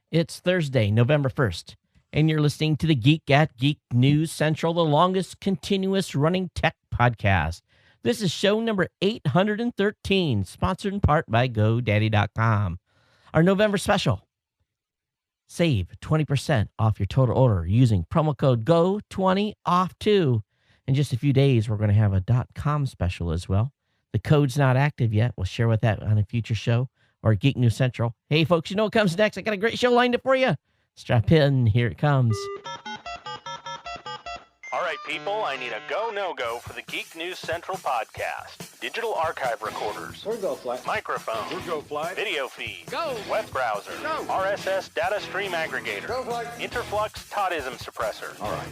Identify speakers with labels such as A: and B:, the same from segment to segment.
A: It's Thursday, November 1st, and you're listening to the Geek at Geek News Central, the longest continuous running tech podcast. This is show number 813, sponsored in part by GoDaddy.com. Our November special, save 20% off your total order using promo code GO20OFF2. In just a few days, we're going to have a .com special as well. The code's not active yet. We'll share with that on a future show or Geek News Central. Hey, folks, you know what comes next? I got a great show lined up for you. Strap in. Here it comes.
B: All right, people, I need a go, no-go for the Geek News Central podcast. Digital archive recorders.
C: We're go fly.
B: Microphone.
C: We're go fly.
B: Video feed.
C: Go.
B: Web browser.
C: Go.
B: RSS data stream aggregator.
C: Go fly.
B: Interflux Toddism suppressor.
C: All right,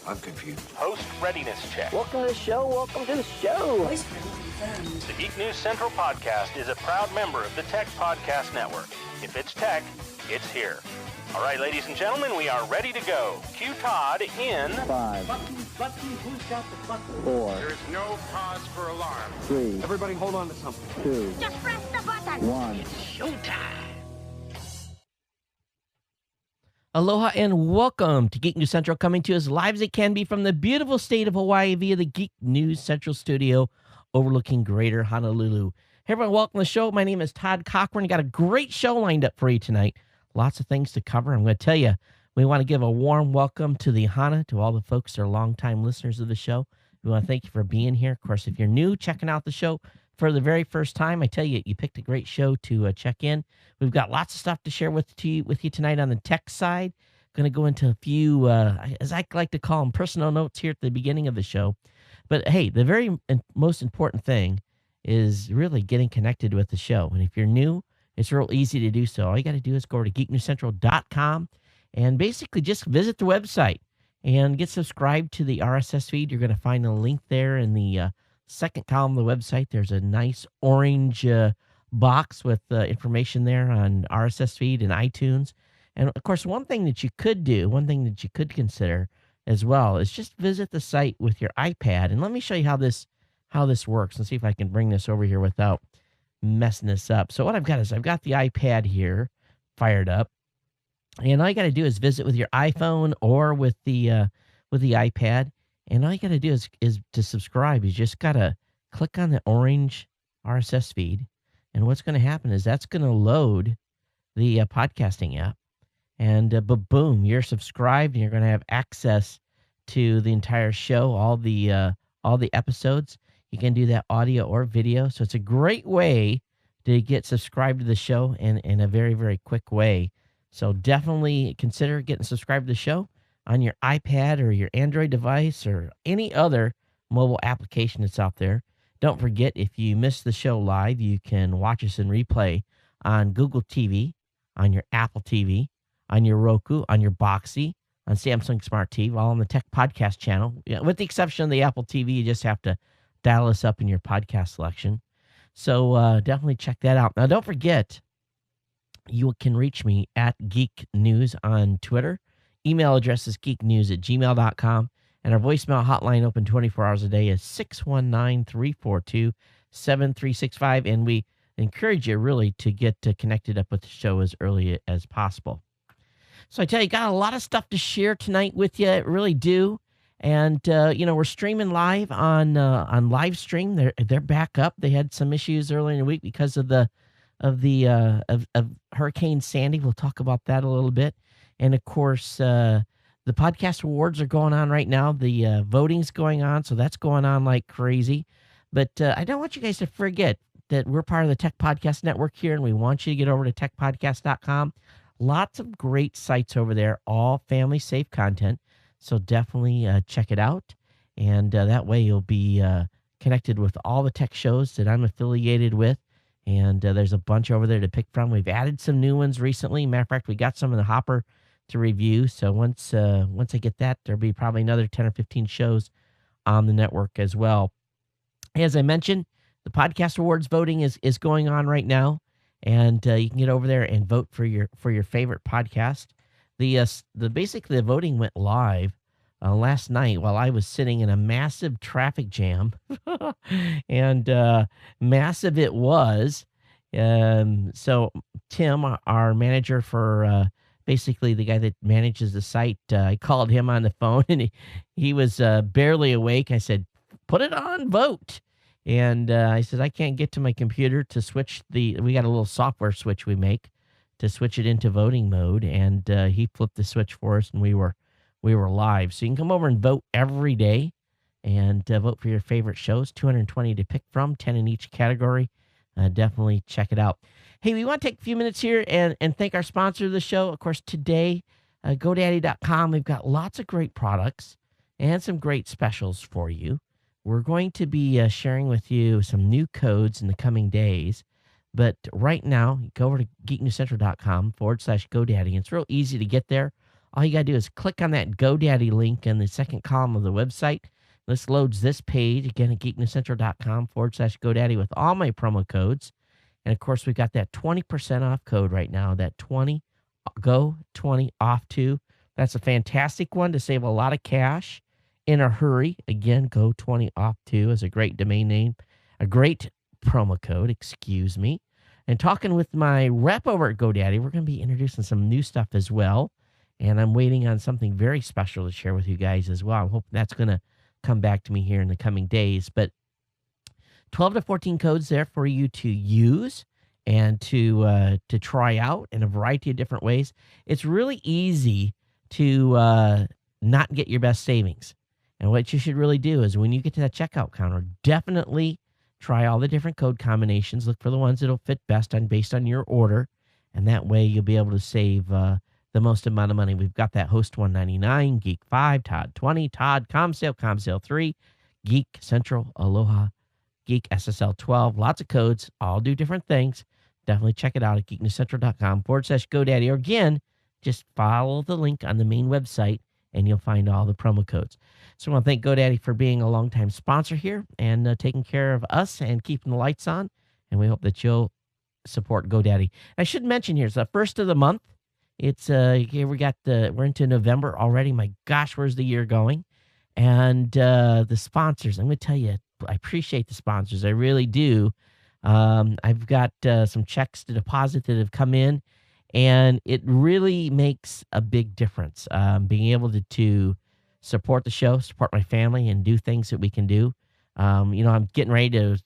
C: I'm confused.
B: Host readiness check.
D: Welcome to the show. Welcome to the show.
B: The Geek News Central podcast is a proud member of the Tech Podcast Network. If it's tech, it's here. All right, ladies and gentlemen, we are ready to go. Cue Todd in
D: 5,
E: Button, who's got the button?
D: 4,
C: There's no cause for alarm.
D: 3,
C: Everybody hold on to something.
D: 2,
E: Just press the button.
D: 1.
E: Showtime.
A: Aloha and welcome to Geek News Central, coming to you as live as it can be from the beautiful state of Hawaii via the Geek News Central studio overlooking Greater Honolulu. Hey, everyone, welcome to the show. My name is Todd Cochran. Got a great show lined up for you tonight. Lots of things to cover. I'm going to tell you, we want to give a warm welcome to the Hana, to all the folks that are longtime listeners of the show. We want to thank you for being here. Of course, if you're new, checking out the show for the very first time, I tell you, you picked a great show to check in. We've got lots of stuff to share with you tonight on the tech side. Going to go into a few, as I like to call them, personal notes here at the beginning of the show. But hey, the very most important thing is really getting connected with the show. And if you're new, it's real easy to do so. All you got to do is go to geeknewscentral.com and basically just visit the website and get subscribed to the RSS feed. You're going to find a link there in the second column of the website. There's a nice orange box with information there on RSS feed and iTunes. And of course, one thing that you could consider as well is just visit the site with your iPad. And let me show you how this works and see if I can bring this over here without messing this up. So what I've got is I've got the iPad here fired up, and all you got to do is visit with your iPhone or with the iPad. And all you got to do is to subscribe. You just got to click on the orange RSS feed, and what's going to happen is that's going to load the podcasting app, and boom, you're subscribed, and you're going to have access to the entire show, all the episodes. You can do that audio or video. So it's a great way to get subscribed to the show in a very, very quick way. So definitely consider getting subscribed to the show on your iPad or your Android device or any other mobile application that's out there. Don't forget, if you miss the show live, you can watch us in replay on Google TV, on your Apple TV, on your Roku, on your Boxee, on Samsung Smart TV, all on the Tech Podcast channel. Yeah, with the exception of the Apple TV, you just have to dial us up in your podcast selection. So definitely check that out. Now, don't forget, you can reach me at Geek News on Twitter. Email address is geeknews@gmail.com. And our voicemail hotline, open 24 hours a day, is 619-342-7365. And we encourage you really to get connected up with the show as early as possible. So I tell you, got a lot of stuff to share tonight with you. I really do. And, we're streaming live on live stream. They're back up. They had some issues earlier in the week because of Hurricane Sandy. We'll talk about that a little bit. And of course, the podcast awards are going on right now. The voting's going on. So that's going on like crazy. But I don't want you guys to forget that we're part of the Tech Podcast Network here, and we want you to get over to techpodcast.com. Lots of great sites over there, all family safe content. So definitely check it out. And that way you'll be connected with all the tech shows that I'm affiliated with. And there's a bunch over there to pick from. We've added some new ones recently. Matter of fact, we got some in the hopper to review. So once I get that, there'll be probably another 10 or 15 shows on the network as well. As I mentioned, the Podcast Awards voting is going on right now. And you can get over there and vote for your favorite podcast. Basically the voting went live last night while I was sitting in a massive traffic jam, and massive it was. So Tim, our manager for basically the guy that manages the site. I called him on the phone, and he was barely awake. I said, "Put it on vote." And I said, "I can't get to my computer to switch we got a little software switch we make to switch it into voting mode." And he flipped the switch for us, and we were live. So you can come over and vote every day and vote for your favorite shows. 220 to pick from, 10 in each category. Definitely check it out. Hey, we want to take a few minutes here and thank our sponsor of the show. Of course, today, GoDaddy.com, we've got lots of great products and some great specials for you. We're going to be sharing with you some new codes in the coming days. But right now, go over to geeknewscentral.com/GoDaddy. It's real easy to get there. All you got to do is click on that GoDaddy link in the second column of the website. This loads this page, again, at geeknewscentral.com/GoDaddy with all my promo codes. And, of course, we've got that 20% off code right now, that 20, go 20 off to. That's a fantastic one to save a lot of cash in a hurry. Again, go 20 off to is a great domain name, a great promo code, excuse me. And talking with my rep over at GoDaddy, we're going to be introducing some new stuff as well. And I'm waiting on something very special to share with you guys as well. I hope that's going to come back to me here in the coming days. But 12 to 14 codes there for you to use and to try out in a variety of different ways. It's really easy to not get your best savings. And what you should really do is when you get to that checkout counter, definitely try all the different code combinations. Look for the ones that'll fit best based on your order. And that way you'll be able to save the most amount of money. We've got that Host 199, Geek 5, Todd 20, Todd ComSale 3, Geek Central, Aloha, Geek SSL 12, lots of codes, all do different things. Definitely check it out at geeknewscentral.com/GoDaddy. Or again, just follow the link on the main website and you'll find all the promo codes. So I want to thank GoDaddy for being a longtime sponsor here and taking care of us and keeping the lights on. And we hope that you'll support GoDaddy. I should mention here, it's the first of the month. It's here we're into November already. My gosh, where's the year going? And the sponsors, I'm going to tell you, I appreciate the sponsors. I really do. I've got some checks to deposit that have come in, and it really makes a big difference. Being able to support the show, support my family, and do things that we can do. I'm getting ready to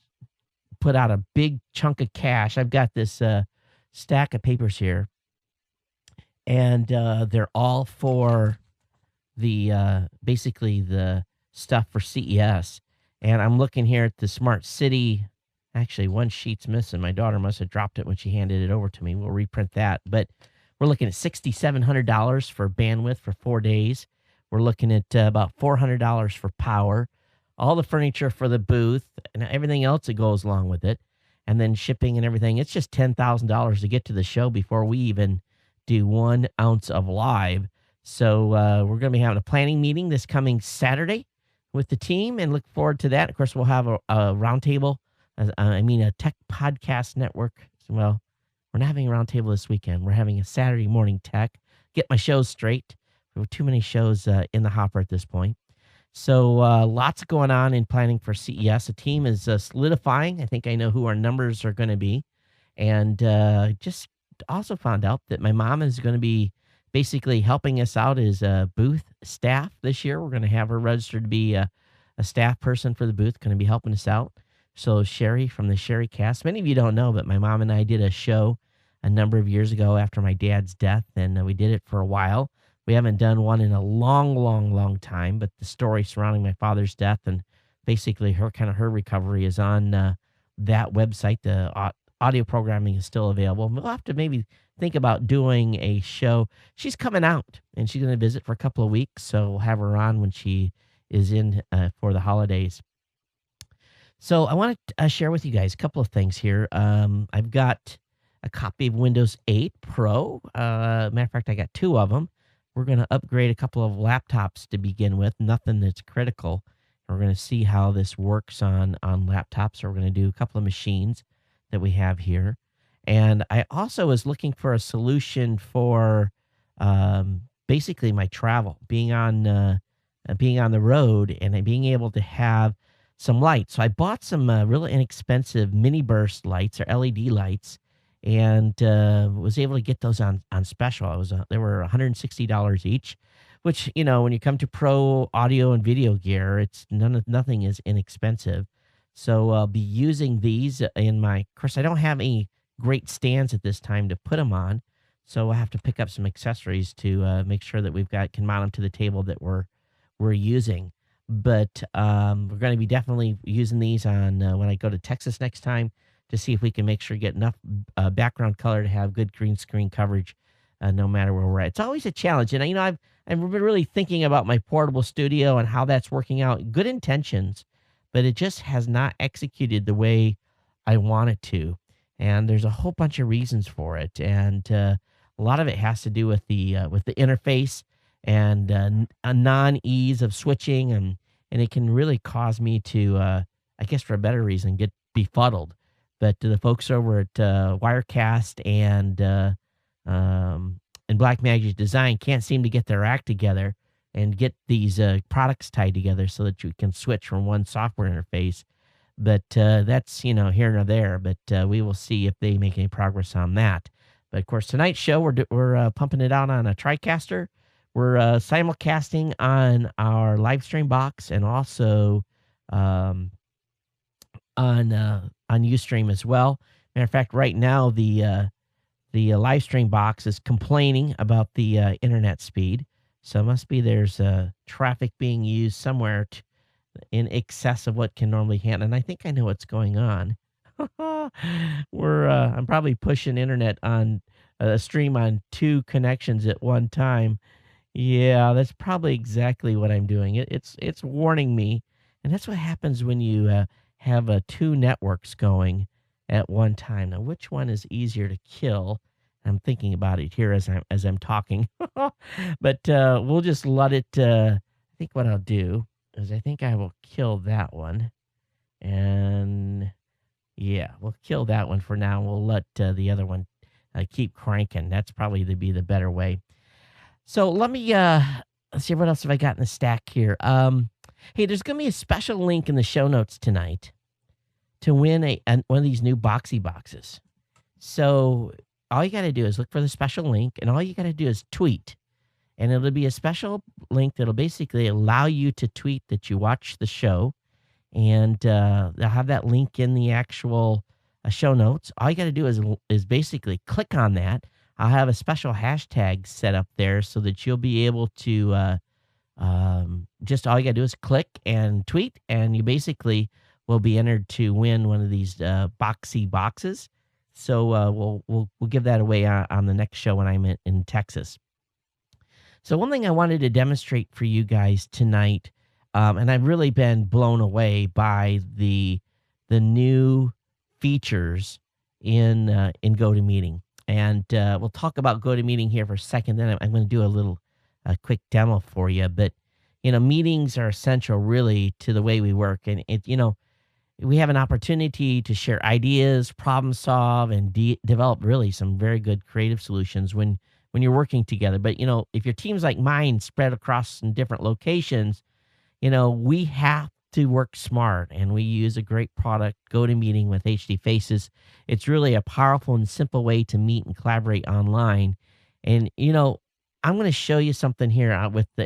A: put out a big chunk of cash. I've got this stack of papers here, and they're all for the basically the stuff for CES. And I'm looking here at the Smart City. Actually, one sheet's missing. My daughter must have dropped it when she handed it over to me. We'll reprint that. But we're looking at $6,700 for bandwidth for 4 days. We're looking at about $400 for power, all the furniture for the booth, and everything else that goes along with it, and then shipping and everything. It's just $10,000 to get to the show before we even do 1 ounce of live. So we're going to be having a planning meeting this coming Saturday with the team and look forward to that. Of course, we'll have a roundtable. A tech podcast network. Well, we're not having a roundtable this weekend. We're having a Saturday morning tech. Get my shows straight. There were too many shows in the hopper at this point. So lots going on in planning for CES. The team is solidifying. I think I know who our numbers are going to be. And just also found out that my mom is going to be basically helping us out as a booth staff this year. We're going to have her registered to be a staff person for the booth, going to be helping us out. So Sherry from the Sherry Cast, many of you don't know, but my mom and I did a show a number of years ago after my dad's death, and we did it for a while. We haven't done one in a long time, but the story surrounding my father's death and basically her recovery is on that website. The audio programming is still available. We'll have to maybe think about doing a show. She's coming out, and she's going to visit for a couple of weeks, so we'll have her on when she is in for the holidays. So I want to share with you guys a couple of things here. I've got a copy of Windows 8 Pro. Matter of fact, I got 2 of them. We're going to upgrade a couple of laptops to begin with, nothing that's critical. We're going to see how this works on laptops. So we're going to do a couple of machines that we have here. And I also was looking for a solution for basically my travel, being on the road and being able to have some lights. So I bought some really inexpensive mini burst lights or LED lights, and was able to get those on special. They were $160 each, which, when you come to pro audio and video gear, nothing is inexpensive. So I'll be using these of course, I don't have any great stands at this time to put them on. So I have to pick up some accessories to make sure that can mount them to the table that we're using. But we're going to be definitely using these on when I go to Texas next time to see if we can make sure to get enough background color to have good green screen coverage, no matter where we're at. It's always a challenge, and I've been really thinking about my portable studio and how that's working out. Good intentions, but it just has not executed the way I want it to, and there's a whole bunch of reasons for it, and a lot of it has to do with the interface and a non-ease of switching, and it can really cause me to, I guess for a better reason, get befuddled. But the folks over at Wirecast and Black Magic Design can't seem to get their act together and get these products tied together so that you can switch from one software interface. But that's, here and there. But we will see if they make any progress on that. But of course, tonight's show, we're pumping it out on a TriCaster. We're simulcasting on our live stream box and also on Ustream as well. Matter of fact, right now the live stream box is complaining about the internet speed. So it must be there's traffic being used somewhere in excess of what can normally handle. And I think I know what's going on. I'm probably pushing internet on a stream on 2 connections at one time. Yeah, that's probably exactly what I'm doing. It's warning me, and that's what happens when you have 2 networks going at one time. Now, which one is easier to kill? I'm thinking about it here as I'm talking, but we'll just let it. I think what I'll do is I will kill that one, and yeah, we'll kill that one for now. We'll let the other one keep cranking. That's probably be the better way. So let me let's see what else have I got in the stack here. Hey, there's going to be a special link in the show notes tonight to win one of these new boxy boxes. So all you got to do is look for the special link, and all you got to do is tweet. And it'll be a special link that'll basically allow you to tweet that you watch the show. And they'll have that link in the actual show notes. All you got to do is basically click on that. I'll have a special hashtag set up there so that you'll be able to just all you got to do is click and tweet, and you basically will be entered to win one of these boxy boxes. So we'll give that away on the next show when I'm in Texas. So one thing I wanted to demonstrate for you guys tonight, and I've really been blown away by the new features in GoToMeeting. And we'll talk about GoToMeeting here for a second. Then I'm going to do a quick demo for you. But meetings are essential really to the way we work, and we have an opportunity to share ideas, problem solve, and develop really some very good creative solutions when you're working together. But if your team's like mine, spread across some different locations, we have to work smart, and we use a great product, GoToMeeting with HD Faces. It's really a powerful and simple way to meet and collaborate online. And, I'm going to show you something here with the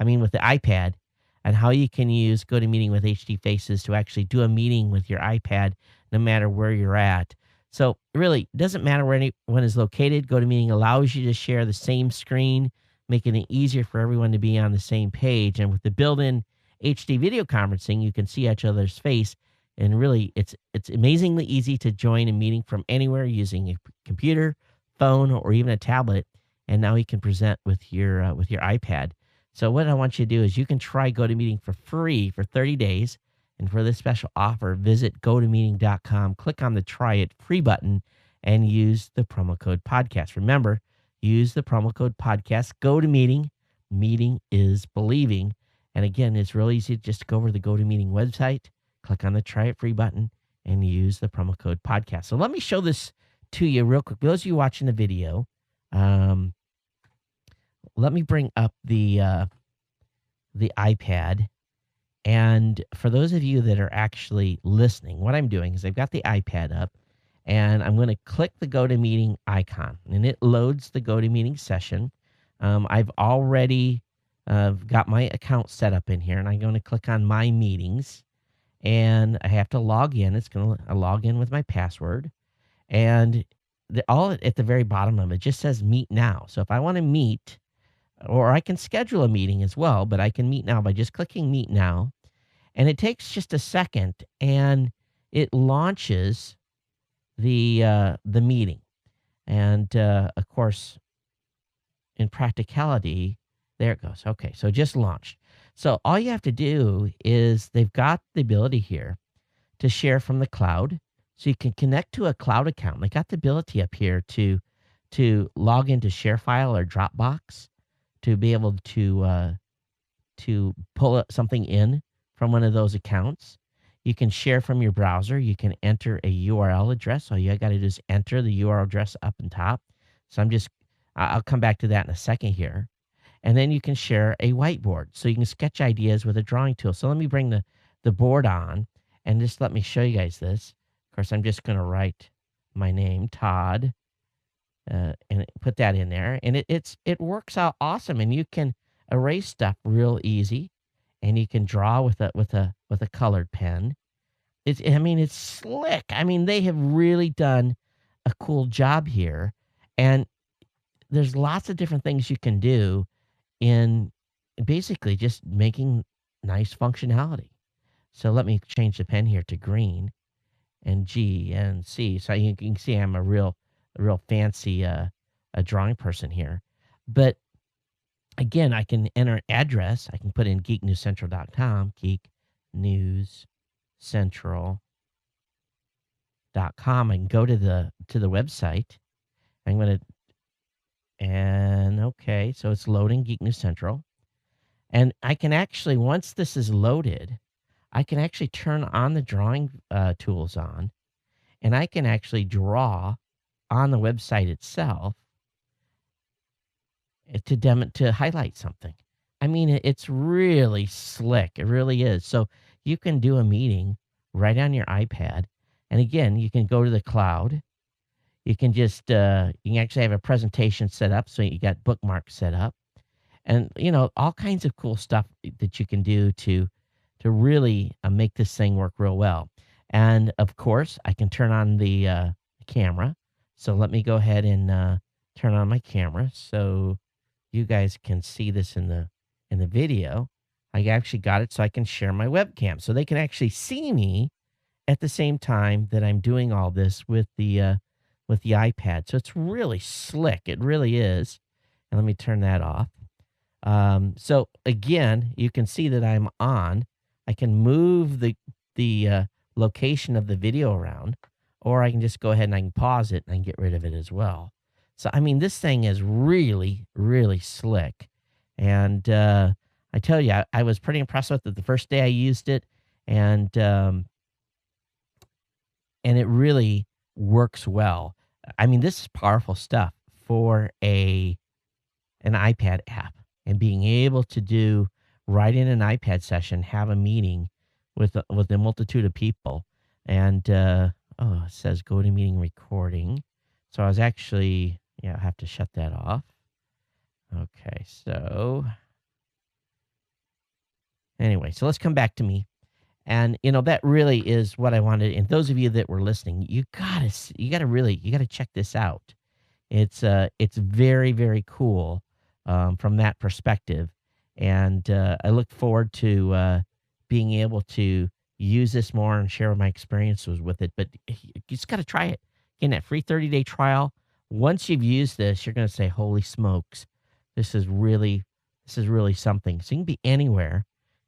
A: iPad, and how you can use GoToMeeting with HD Faces to actually do a meeting with your iPad, no matter where you're at. So really, it doesn't matter where anyone is located. GoToMeeting allows you to share the same screen, making it easier for everyone to be on the same page. And with the built-in HD video conferencing, you can see each other's face, and really it's amazingly easy to join a meeting from anywhere using a computer, phone, or even a tablet. And now you can present with your iPad. So what I want you to do is you can try GoToMeeting for free for 30 days. And for this special offer, visit gotomeeting.com, click on the Try It Free button, and use the promo code podcast. Remember, use the promo code podcast. GoToMeeting. Meeting is believing. And again, it's real easy to just go over to the GoToMeeting website, click on the Try It Free button, and use the promo code podcast. So let me show this to you real quick. Those of you watching the video, let me bring up the iPad. And for those of you that are actually listening, what I'm doing is I've got the iPad up, and I'm going to click the GoToMeeting icon, and it loads the GoToMeeting session. I've already got my account set up in here, and I'm going to click on My Meetings, and I have to log in. It's going to log in with my password, and all at the very bottom of it just says Meet Now. So if I want to meet, or I can schedule a meeting as well, but I can meet now by just clicking Meet Now, and it takes just a second, and it launches the meeting. And of course, in practicality, there it goes. Okay, so it just launched. So all you have to do is they've got the ability here to share from the cloud. So you can connect to a cloud account. They got the ability up here to log into ShareFile or Dropbox to be able to pull something in from one of those accounts. You can share from your browser. You can enter a URL address. All you got to do is enter the URL address up and top. So I'll come back to that in a second here. And then you can share a whiteboard. So you can sketch ideas with a drawing tool. So let me bring the board on and just let me show you guys this. Of course, I'm just going to write my name, Todd, and put that in there. And it works out awesome. And you can erase stuff real easy. And you can draw with a colored pen. It's slick. They have really done a cool job here. And there's lots of different things you can do in basically just making nice functionality. So let me change the pen here to green and GNC. So you can see I'm a real fancy a drawing person here. But again, I can enter an address. I can put in geeknewscentral.com, geeknewscentral.com. I can go to the website. I'm going to, and okay, so it's loading Geek News Central. And I can actually, once this is loaded, I can actually turn on the drawing tools on, and I can actually draw on the website itself to highlight something. It's really slick. It really is. So you can do a meeting right on your iPad. And again, you can go to the cloud. You can just, you can actually have a presentation set up. So you got bookmarks set up and, all kinds of cool stuff that you can do to really make this thing work real well. And of course, I can turn on the camera. So let me go ahead and turn on my camera so you guys can see this in the video. I actually got it so I can share my webcam, so they can actually see me at the same time that I'm doing all this with the iPad. So it's really slick. It really is. And let me turn that off. So again, you can see that I'm on. I can move the location of the video around, or I can just go ahead and I can pause it and I can get rid of it as well. So, this thing is really, really slick. And I tell you, I was pretty impressed with it the first day I used it. And it really works well. This is powerful stuff for an iPad app. And being able to do, right in an iPad session, have a meeting with a multitude of people. And, it says GoToMeeting recording. So I was actually... I have to shut that off. Okay, so anyway, so let's come back to me. And, that really is what I wanted. And those of you that were listening, you gotta check this out. It's very, very cool from that perspective. And I look forward to being able to use this more and share my experiences with it. But you just got to try it. Again, that free 30-day trial. Once you've used this, you're going to say, holy smokes, this is really something. So you can be anywhere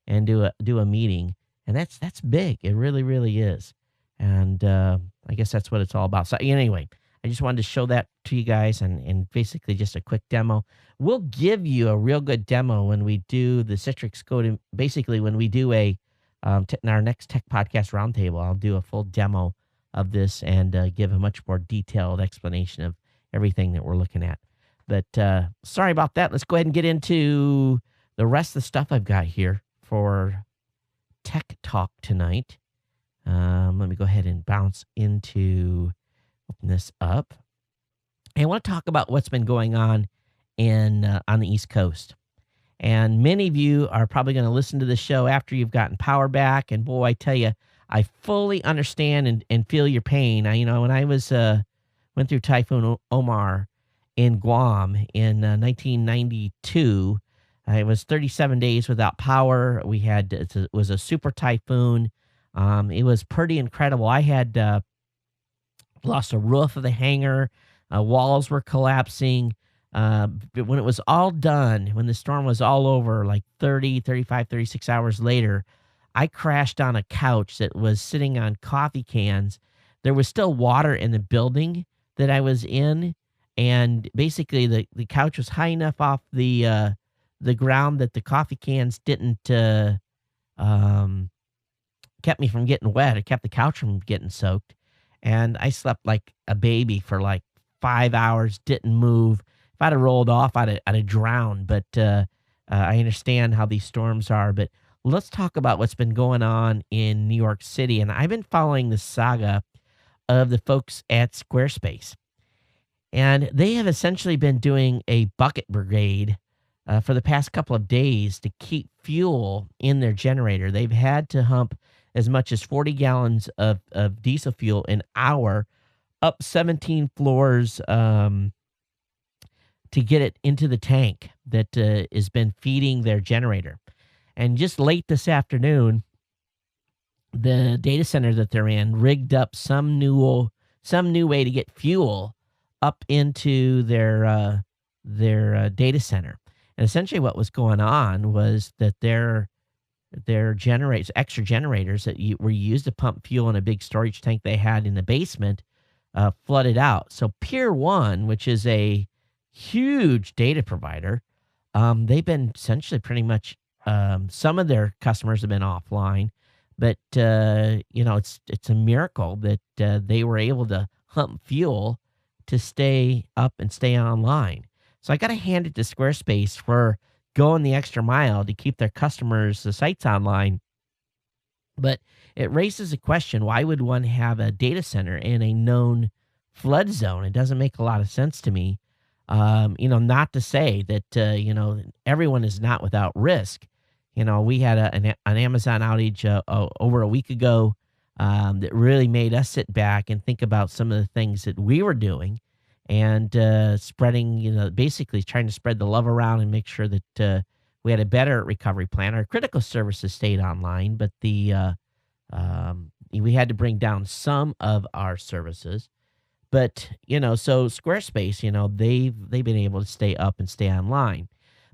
A: and do a meeting. And that's big. It really, really is. And I guess that's what it's all about. So anyway, I just wanted to show that to you guys and basically just a quick demo. We'll give you a real good demo when we do the Citrix Code. Basically, when we do in our next Tech Podcast Roundtable, I'll do a full demo of this and give a much more detailed explanation of everything that we're looking at. But sorry about that. Let's go ahead and get into the rest of the stuff I've got here for Tech Talk tonight. Let me go ahead and bounce into open this up. And I want to talk about what's been going on on the East Coast. And many of you are probably going to listen to the show after you've gotten power back. And boy, I tell you, I fully understand and feel your pain. When I went through Typhoon Omar in Guam in 1992, it was 37 days without power. It was a super typhoon. It was pretty incredible. I had lost a roof of the hangar. Walls were collapsing. But when it was all done, when the storm was all over, like 30, 35, 36 hours later, I crashed on a couch that was sitting on coffee cans. There was still water in the building that I was in. And basically the couch was high enough off the ground that the coffee cans didn't kept me from getting wet. It kept the couch from getting soaked. And I slept like a baby for like 5 hours, didn't move. If I'd have rolled off, I'd have drowned. But I understand how these storms are. But let's talk about what's been going on in New York City. And I've been following the saga of the folks at Squarespace. And they have essentially been doing a bucket brigade for the past couple of days to keep fuel in their generator. They've had to hump as much as 40 gallons of diesel fuel an hour up 17 floors to get it into the tank that has been feeding their generator. And just late this afternoon, the data center that they're in rigged up some new way to get fuel up into their data center. And essentially what was going on was that their extra generators that were used to pump fuel in a big storage tank they had in the basement, flooded out. So Pier 1, which is a huge data provider, they've been essentially pretty much, some of their customers have been offline, but it's a miracle that they were able to hump fuel to stay up and stay online. So I got to hand it to Squarespace for going the extra mile to keep their customers' the sites online. But it raises a question: why would one have a data center in a known flood zone? It doesn't make a lot of sense to me. Not to say that everyone is not without risk. We had an Amazon outage over a week ago that really made us sit back and think about some of the things that we were doing and spreading, basically trying to spread the love around and make sure that we had a better recovery plan. Our critical services stayed online, but we had to bring down some of our services. But, so Squarespace, they've been able to stay up and stay online.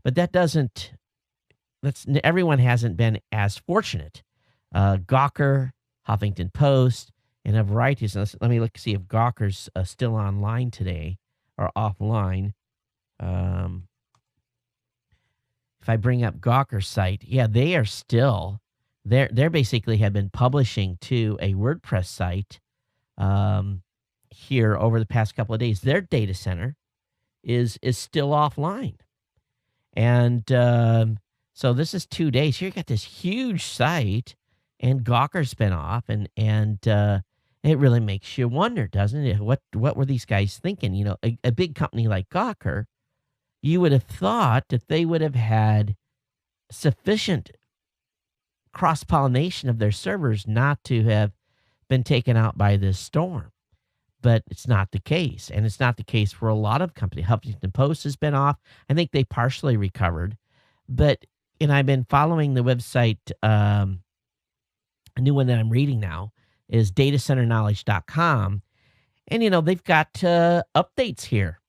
A: But everyone hasn't been as fortunate. Gawker, Huffington Post, and a variety of stuff. Let me see if Gawker's still online today or offline. If I bring up Gawker's site, yeah, they are still, they're basically have been publishing to a WordPress site here over the past couple of days. Their data center is still offline. And so this is 2 days. Here you got this huge site, and Gawker's been off, and it really makes you wonder, doesn't it? What were these guys thinking? A big company like Gawker, you would have thought that they would have had sufficient cross-pollination of their servers not to have been taken out by this storm. But it's not the case, and it's not the case for a lot of companies. Huffington Post has been off. I think they partially recovered. But, I've been following the website, a new one that I'm reading now is datacenterknowledge.com. And, they've got updates here.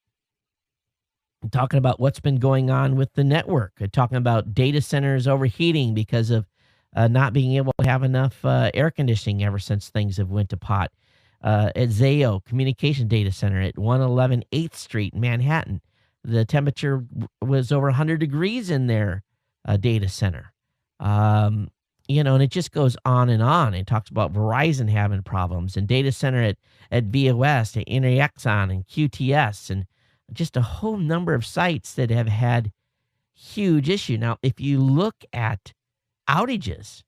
A: I'm talking about what's been going on with the network. They're talking about data centers overheating because of not being able to have enough air conditioning ever since things have went to pot. At Zayo Communication Data Center at 111 8th Street in Manhattan, the temperature was over 100 degrees in their data center. And it just goes on and on. It talks about Verizon having problems and data center at VOS, at Interexon and QTS, and just a whole number of sites that have had huge issue. Now, if you look at outages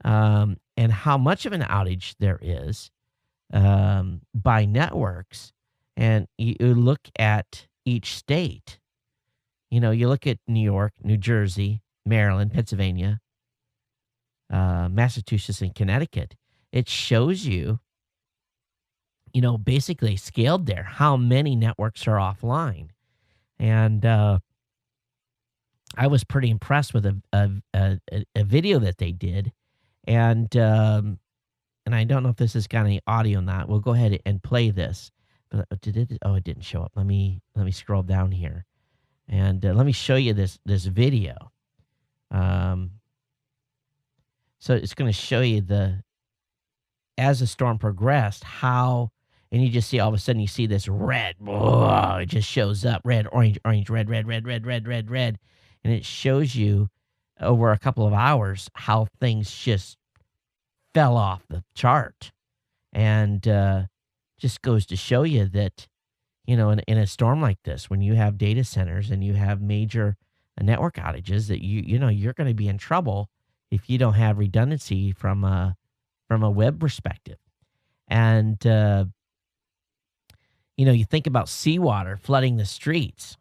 A: and how much of an outage there is, by networks, and you look at each state. You look at New York, New Jersey, Maryland, Pennsylvania, Massachusetts, and Connecticut. It shows you, basically scaled there, how many networks are offline. And I was pretty impressed with a video that they did. And I don't know if this has got any audio or not. We'll go ahead and play this. But did it? Oh, it didn't show up. Let me scroll down here, and let me show you this video. So it's going to show you as the storm progressed, and you just see all of a sudden you see this red. Whoa, it just shows up red, orange, orange, red, red, red, red, red, red, red, and it shows you over a couple of hours how things just fell off the chart. And just goes to show you that, in a storm like this, when you have data centers and you have major network outages, that you're going to be in trouble if you don't have redundancy from a web perspective. And you think about seawater flooding the streets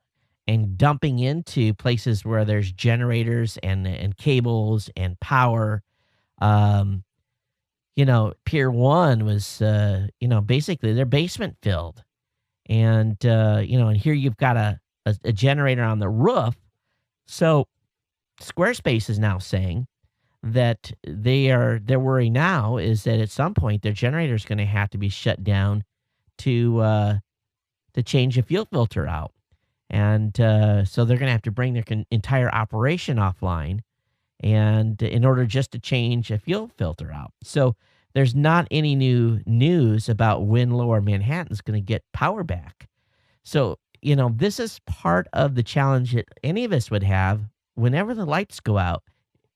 A: and dumping into places where there's generators and cables and power. Pier 1 was, basically their basement filled. And, and here you've got a generator on the roof. So Squarespace is now saying that their worry now is that at some point their generator is going to have to be shut down to change a fuel filter out. And so they're going to have to bring their entire operation offline, and in order just to change a fuel filter out. So there's not any new news about when Lower Manhattan's going to get power back. So, this is part of the challenge that any of us would have whenever the lights go out.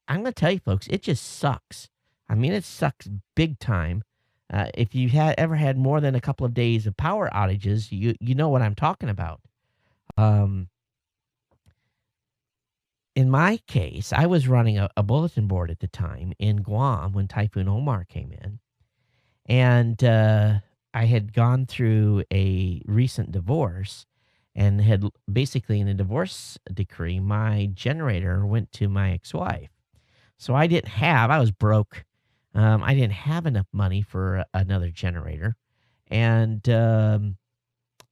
A: I'm going to tell you, folks, it just sucks. I mean, it sucks big time. If you ever had more than a couple of days of power outages, you know what I'm talking about. In my case, I was running a bulletin board at the time in Guam when Typhoon Omar came in. And I had gone through a recent divorce and had basically, in a divorce decree, my generator went to my ex-wife. So I was broke. I didn't have enough money for another generator. And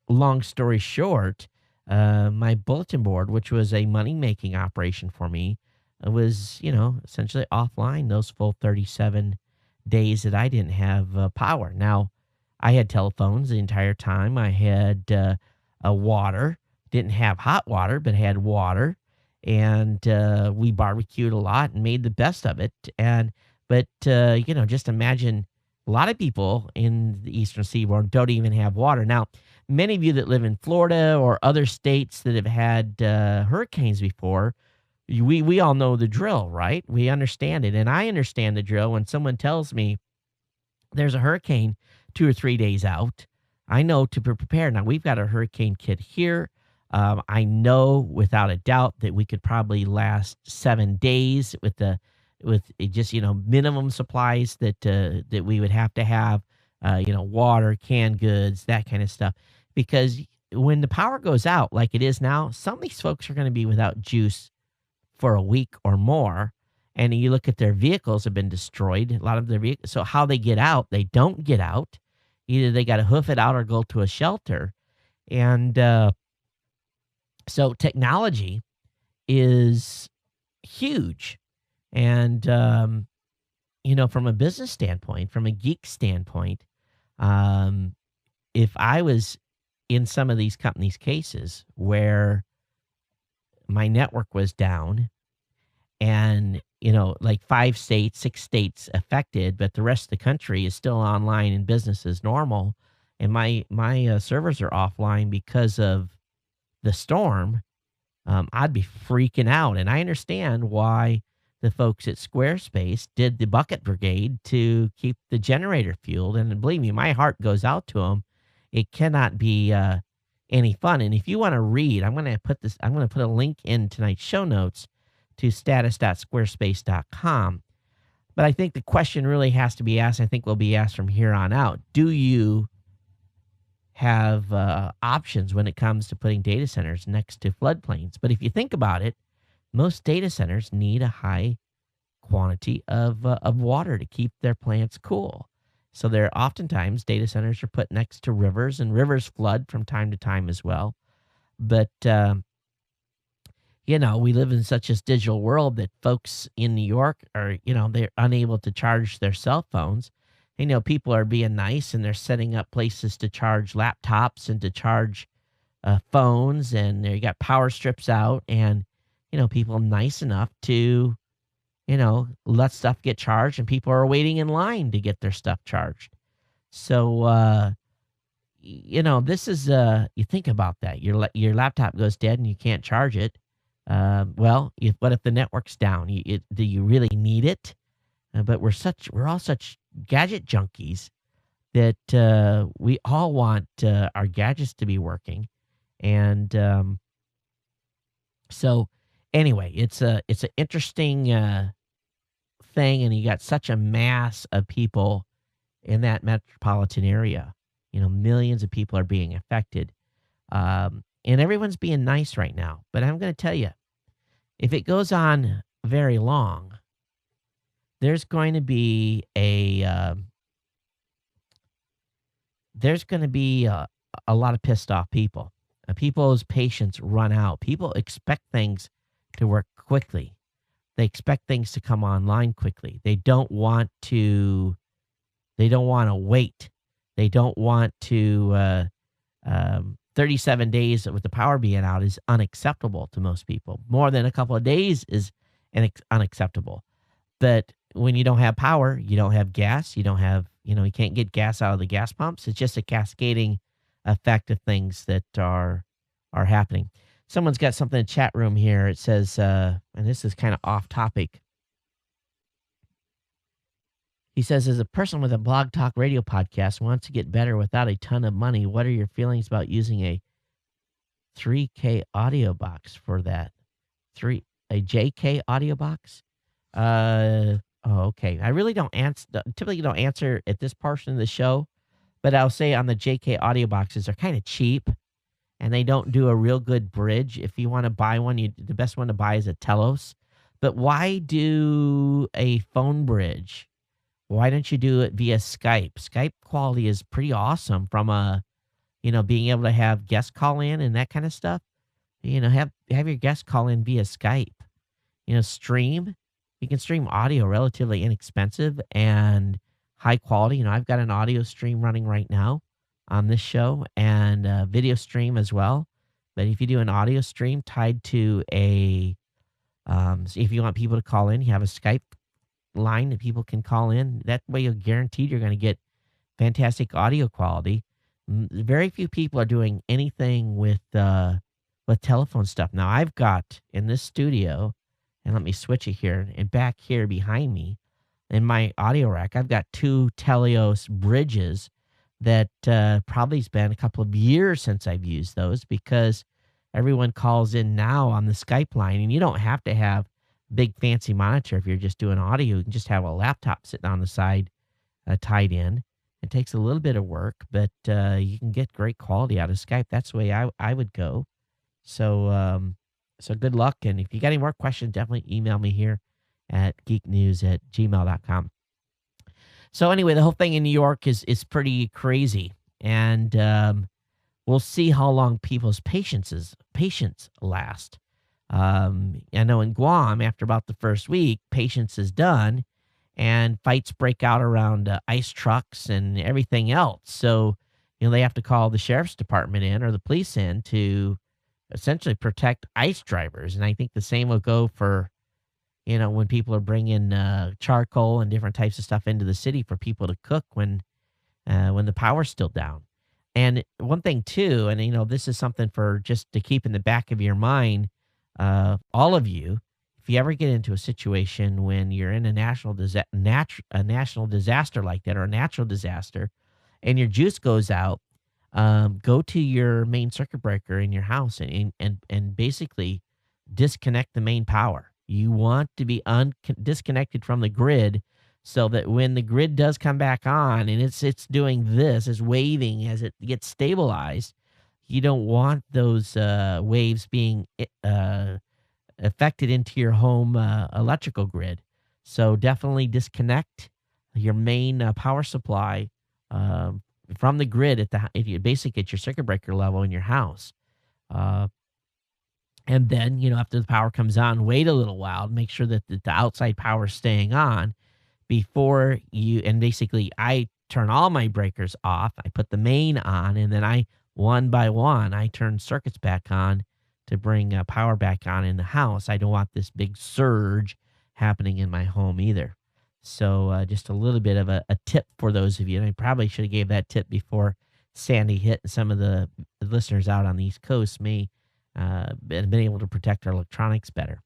A: long story short, my bulletin board, which was a money-making operation for me, was, essentially offline those full 37 days that I didn't have power. Now, I had telephones the entire time. I had a water. Didn't have hot water, but had water. And we barbecued a lot and made the best of it. But just imagine a lot of people in the Eastern Seaboard don't even have water. Now, many of you that live in Florida or other states that have had hurricanes before, we all know the drill, right? We understand it. And I understand the drill when someone tells me there's a hurricane 2 or 3 days out. I know to be prepared. Now, we've got a hurricane kit here. I know without a doubt that we could probably last 7 days with just minimum supplies that we would have to have, water, canned goods, that kind of stuff. Because when the power goes out like it is now, some of these folks are going to be without juice for a week or more. And you look at their vehicles have been destroyed. A lot of their vehicles. So how they get out, they don't get out. Either they got to hoof it out or go to a shelter. And so technology is huge. And, from a business standpoint, from a geek standpoint, if I was in some of these companies' cases where my network was down and, like 5 states, 6 states affected, but the rest of the country is still online and business as normal, and my servers are offline because of the storm, I'd be freaking out. And I understand why the folks at Squarespace did the bucket brigade to keep the generator fueled. And believe me, my heart goes out to them. It cannot be any fun. And if you want to read, I'm going to put a link in tonight's show notes to status.squarespace.com. But I think the question really has to be asked, I think will be asked from here on out. Do you have options when it comes to putting data centers next to floodplains? But if you think about it, most data centers need a high quantity of water to keep their plants cool. So they're oftentimes data centers are put next to rivers, and rivers flood from time to time as well. But we live in such a digital world that folks in New York are, they're unable to charge their cell phones. People are being nice and they're setting up places to charge laptops and to charge phones, and you got power strips out, and people nice enough to let stuff get charged, and people are waiting in line to get their stuff charged. So this is you think about that. Your laptop goes dead and you can't charge it. What if the network's down? Do you really need it? But we're all such gadget junkies that we all want our gadgets to be working, and so anyway, it's an interesting thing, and you got such a mass of people in that metropolitan area. Millions of people are being affected, and everyone's being nice right now. But I'm going to tell you, if it goes on very long, there's going to be a lot of pissed off people. People's patience run out. People expect things to work quickly. They expect things to come online quickly. They don't want to wait. They don't want to 37 days with the power being out is unacceptable to most people. More than a couple of days is unacceptable. But when you don't have power, you don't have gas, you don't have, you can't get gas out of the gas pumps. It's just a cascading effect of things that are happening. Someone's got something in the chat room here. It says, and this is kind of off topic. He says, as a person with a blog talk radio podcast wants to get better without a ton of money, what are your feelings about using a 3K audio box for that? A JK audio box? Okay. I really typically don't answer at this portion of the show, but I'll say on the JK audio boxes, they're kind of cheap and they don't do a real good bridge. If you want to buy one, the best one to buy is a Telos. But why do a phone bridge? Why don't you do it via Skype? Skype quality is pretty awesome from being able to have guests call in and that kind of stuff. Have your guests call in via Skype. Stream. You can stream audio relatively inexpensive and high quality. I've got an audio stream running right now on this show and a video stream as well. But if you do an audio stream tied to if you want people to call in, you have a Skype line that people can call in. That way you're guaranteed you're going to get fantastic audio quality. Very few people are doing anything with telephone stuff. Now I've got in this studio, and let me switch it here, and back here behind me in my audio rack, I've got two Telios bridges that probably has been a couple of years since I've used those, because everyone calls in now on the Skype line, and you don't have to have big fancy monitor. If you're just doing audio, you can just have a laptop sitting on the side tied in. It takes a little bit of work, but you can get great quality out of Skype. That's the way I would go. So good luck. And if you got any more questions, definitely email me here at geeknews@gmail.com. So anyway, the whole thing in New York is pretty crazy. And we'll see how long people's patience last. I know in Guam, after about the first week, patience is done, and fights break out around ice trucks and everything else. So, they have to call the sheriff's department in or the police in to essentially protect ice drivers. And I think the same will go for, when people are bringing charcoal and different types of stuff into the city for people to cook when the power's still down. And one thing too, and this is something for just to keep in the back of your mind, all of you, if you ever get into a situation when you're in a national disaster like that, or a natural disaster, and your juice goes out, go to your main circuit breaker in your house and basically disconnect the main power. You want to be disconnected from the grid so that when the grid does come back on and it's doing this, it's waving as it gets stabilized, you don't want those waves being affected into your home electrical grid. So definitely disconnect your main power supply from the grid at your circuit breaker level in your house. And then, after the power comes on, wait a little while, make sure that the outside power is staying on before and basically I turn all my breakers off. I put the main on, and then one by one, I turn circuits back on to bring power back on in the house. I don't want this big surge happening in my home either. So just a little bit of a tip for those of you. And I probably should have gave that tip before Sandy hit, and some of the listeners out on the East Coast may been able to protect our electronics better.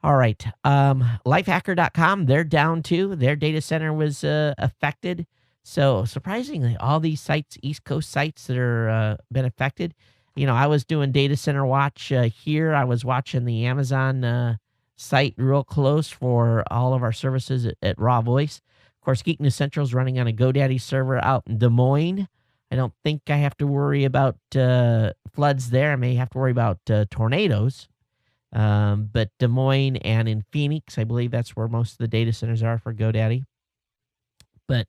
A: All right. Lifehacker.com, they're down too. Their data center was affected. So surprisingly, all these sites, East Coast sites that are been affected. I was doing data center watch here. I was watching the Amazon site real close for all of our services at Raw Voice. Of course, Geek News Central is running on a GoDaddy server out in Des Moines. I don't think I have to worry about floods there. I may have to worry about tornadoes. But Des Moines and in Phoenix, I believe that's where most of the data centers are for GoDaddy. But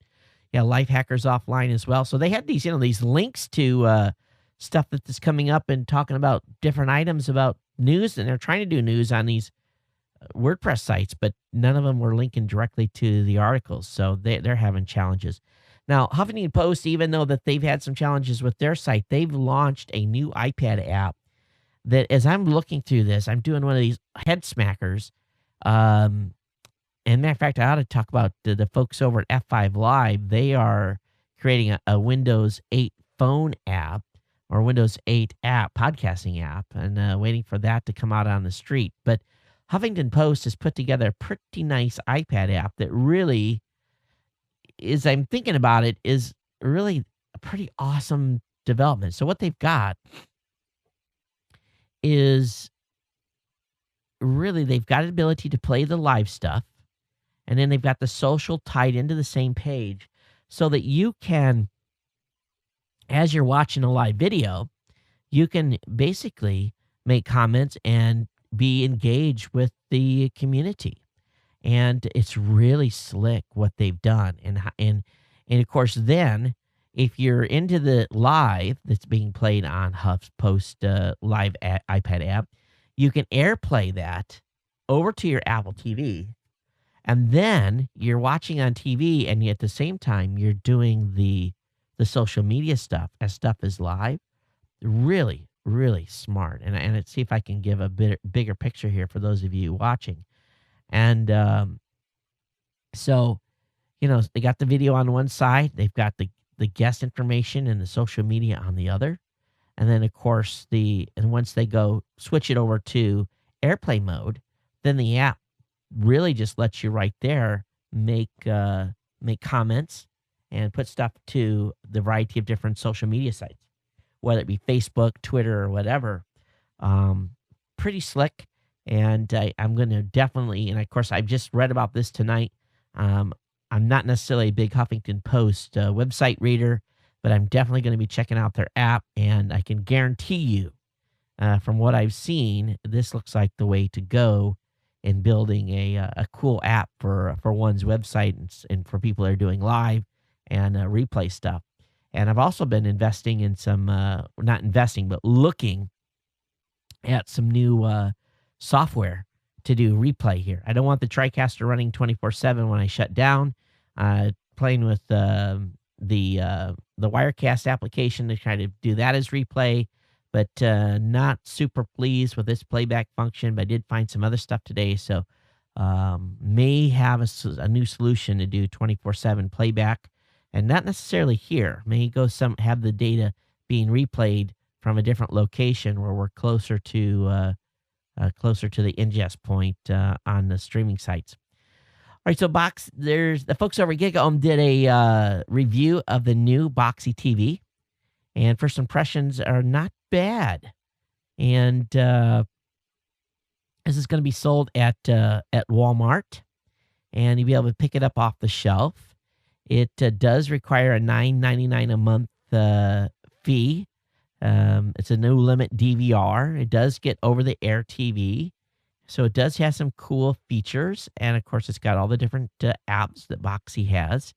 A: yeah, Lifehacker's offline as well. So they had these links to stuff that's coming up and talking about different items about news, and they're trying to do news on these WordPress sites, but none of them were linking directly to the articles. So they're having challenges. Now, Huffington Post, even though that they've had some challenges with their site, they've launched a new iPad app that, as I'm looking through this, I'm doing one of these head smackers. And matter of fact, I ought to talk about the folks over at F5 Live. They are creating a Windows 8 phone app or Windows 8 app, podcasting app, and waiting for that to come out on the street. But Huffington Post has put together a pretty nice iPad app that really, as I'm thinking about it, is really a pretty awesome development. So what they've got is really, they've got an ability to play the live stuff, and then they've got the social tied into the same page so that you can, as you're watching a live video, you can basically make comments and be engaged with the community. And it's really slick what they've done. And of course, then if you're into the live that's being played on HuffPost live iPad app, you can AirPlay that over to your Apple TV. And then you're watching on TV, and at the same time, you're doing the social media stuff as stuff is live. Really, really smart. And let's see if I can give a bigger picture here for those of you watching. And so, they got the video on one side. They've got the guest information and the social media on the other. And then, of course, once they switch it over to AirPlay mode, then the app really just lets you right there make comments and put stuff to the variety of different social media sites, whether it be Facebook, Twitter, or whatever. Pretty slick. And I'm going to definitely, and of course, I've just read about this tonight. I'm not necessarily a big Huffington Post website reader, but I'm definitely going to be checking out their app. And I can guarantee you, from what I've seen, this looks like the way to go in building a cool app for one's website and for people that are doing live and replay stuff. And I've also been investing in some, not investing, but looking at some new software to do replay here. I don't want the TriCaster running 24/7 when I shut down. Playing with the Wirecast application to try to do that as replay, but not super pleased with this playback function. But I did find some other stuff today, so may have a new solution to do 24/7 playback, and not necessarily here. May have the data being replayed from a different location where we're closer to the ingest point on the streaming sites. All right, so there's the folks over at GigaOM did a review of the new Boxy TV, and first impressions are not bad. And this is going to be sold at Walmart, and you'll be able to pick it up off the shelf. It does require a $9.99 a month fee. It's a no limit DVR. It does get over the air TV. So it does have some cool features. And of course, it's got all the different apps that Boxy has.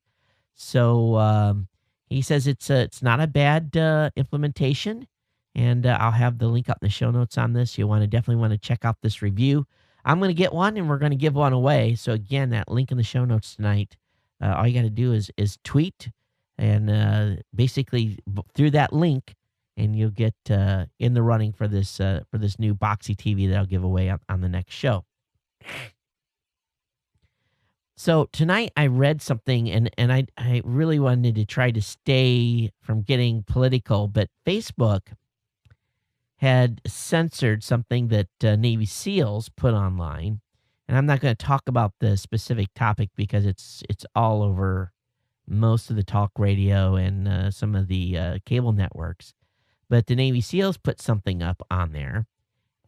A: So he says it's not a bad implementation. And I'll have the link up in the show notes on this. You'll definitely want to check out this review. I'm going to get one, and we're going to give one away. So again, that link in the show notes tonight. All you got to do is tweet, and basically through that link, and you'll get in the running for this new Boxy TV that I'll give away on the next show. So tonight I read something, and I really wanted to try to stay from getting political, but Facebook had censored something that Navy SEALs put online. And I'm not going to talk about the specific topic because it's all over most of the talk radio and some of the cable networks. But the Navy SEALs put something up on there.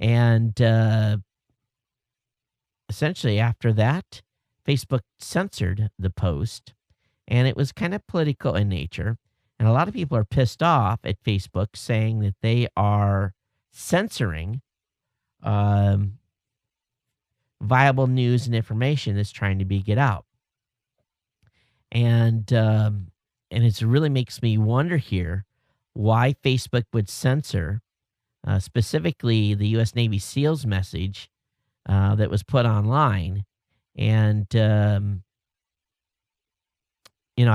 A: And essentially after that, Facebook censored the post. And it was kind of political in nature. And a lot of people are pissed off at Facebook saying that they are censoring viable news and information that's trying to get out. And it really makes me wonder here why Facebook would censor specifically the U.S. Navy SEALs message that was put online. And, I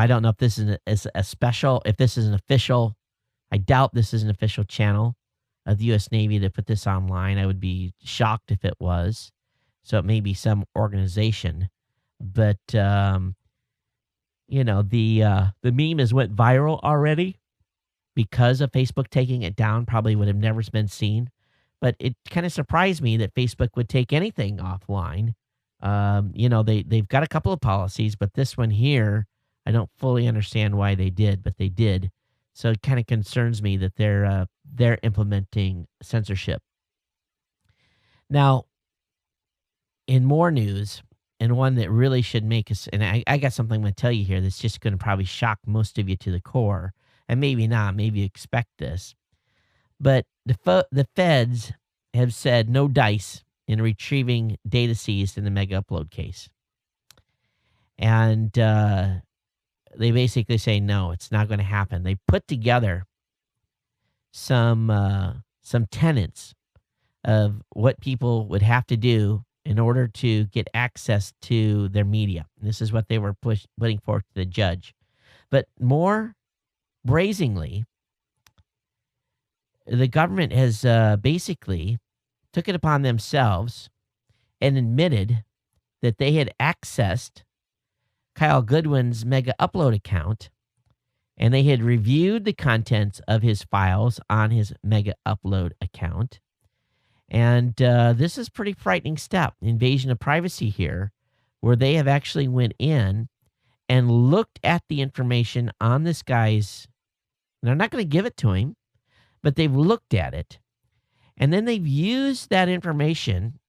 A: don't know if this is a special, if this is an official, I doubt this is an official channel of the U.S. Navy that put this online. I would be shocked if it was. So it may be some organization, but the meme has went viral already because of Facebook taking it down. Probably would have never been seen, but it kind of surprised me that Facebook would take anything offline. They've got a couple of policies, but this one here, I don't fully understand why they did, but they did. So it kind of concerns me that they're implementing censorship. Now, in more news, and one that really should make us, and I got something I'm going to tell you here that's just going to probably shock most of you to the core, and maybe not, maybe you expect this. But the feds have said no dice in retrieving data seized in the mega upload case. And they basically say, no, it's not going to happen. They put together some tenets of what people would have to do in order to get access to their media. And this is what they were putting forth to the judge. But more brazenly, the government has basically took it upon themselves and admitted that they had accessed Kyle Goodwin's Mega Upload account, and they had reviewed the contents of his files on his Mega Upload account. And this is a pretty frightening step, invasion of privacy here, where they have actually went in and looked at the information on this guy's, and they're not going to give it to him, but they've looked at it. And then they've used that information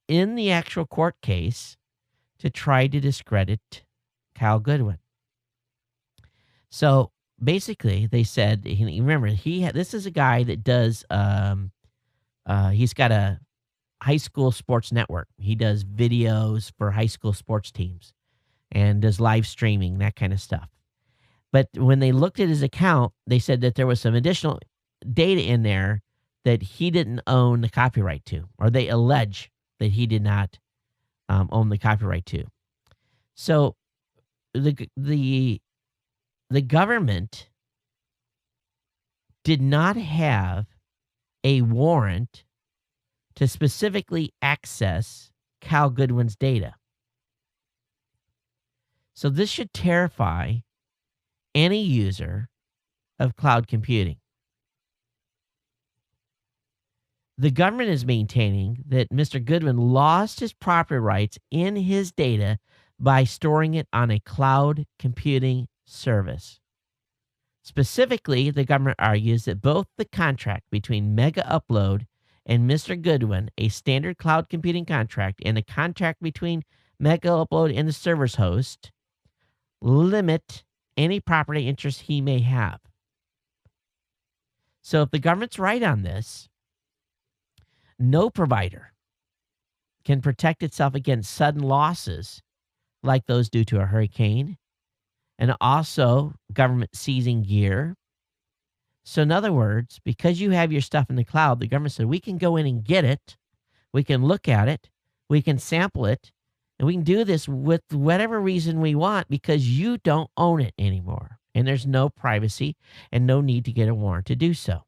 A: in the actual court case to try to discredit Kyle Goodwin. So basically, they said, remember, this is a guy that does, he's got a high school sports network. He does videos for high school sports teams and does live streaming, that kind of stuff. But when they looked at his account, they said that there was some additional data in there that he didn't own the copyright to, or they allege that he did not own the copyright to. So the government did not have a warrant to specifically access Kyle Goodwin's data. So this should terrify any user of cloud computing. The government is maintaining that Mr. Goodwin lost his property rights in his data by storing it on a cloud computing service. Specifically, the government argues that both the contract between Mega Upload and Mr. Goodwin, a standard cloud computing contract, and the contract between Mega Upload and the server's host limit any property interest he may have. So if the government's right on this, no provider can protect itself against sudden losses like those due to a hurricane, and also government seizing gear. So in other words, because you have your stuff in the cloud, the government said, we can go in and get it, we can look at it, we can sample it, and we can do this with whatever reason we want because you don't own it anymore. And there's no privacy and no need to get a warrant to do so.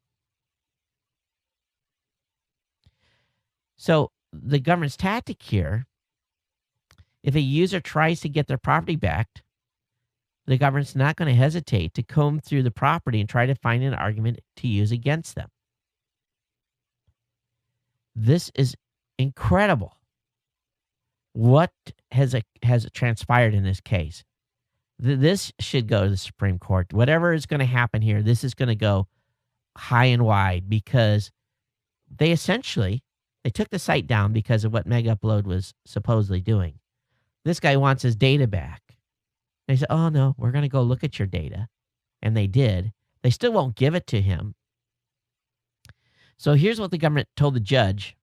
A: So the government's tactic here, if a user tries to get their property back, the government's not going to hesitate to comb through the property and try to find an argument to use against them. This is incredible. What has transpired in this case? This should go to the Supreme Court. Whatever is going to happen here, this is going to go high and wide because they took the site down because of what Mega Upload was supposedly doing. This guy wants his data back. They said, oh, no, we're going to go look at your data. And they did. They still won't give it to him. So here's what the government told the judge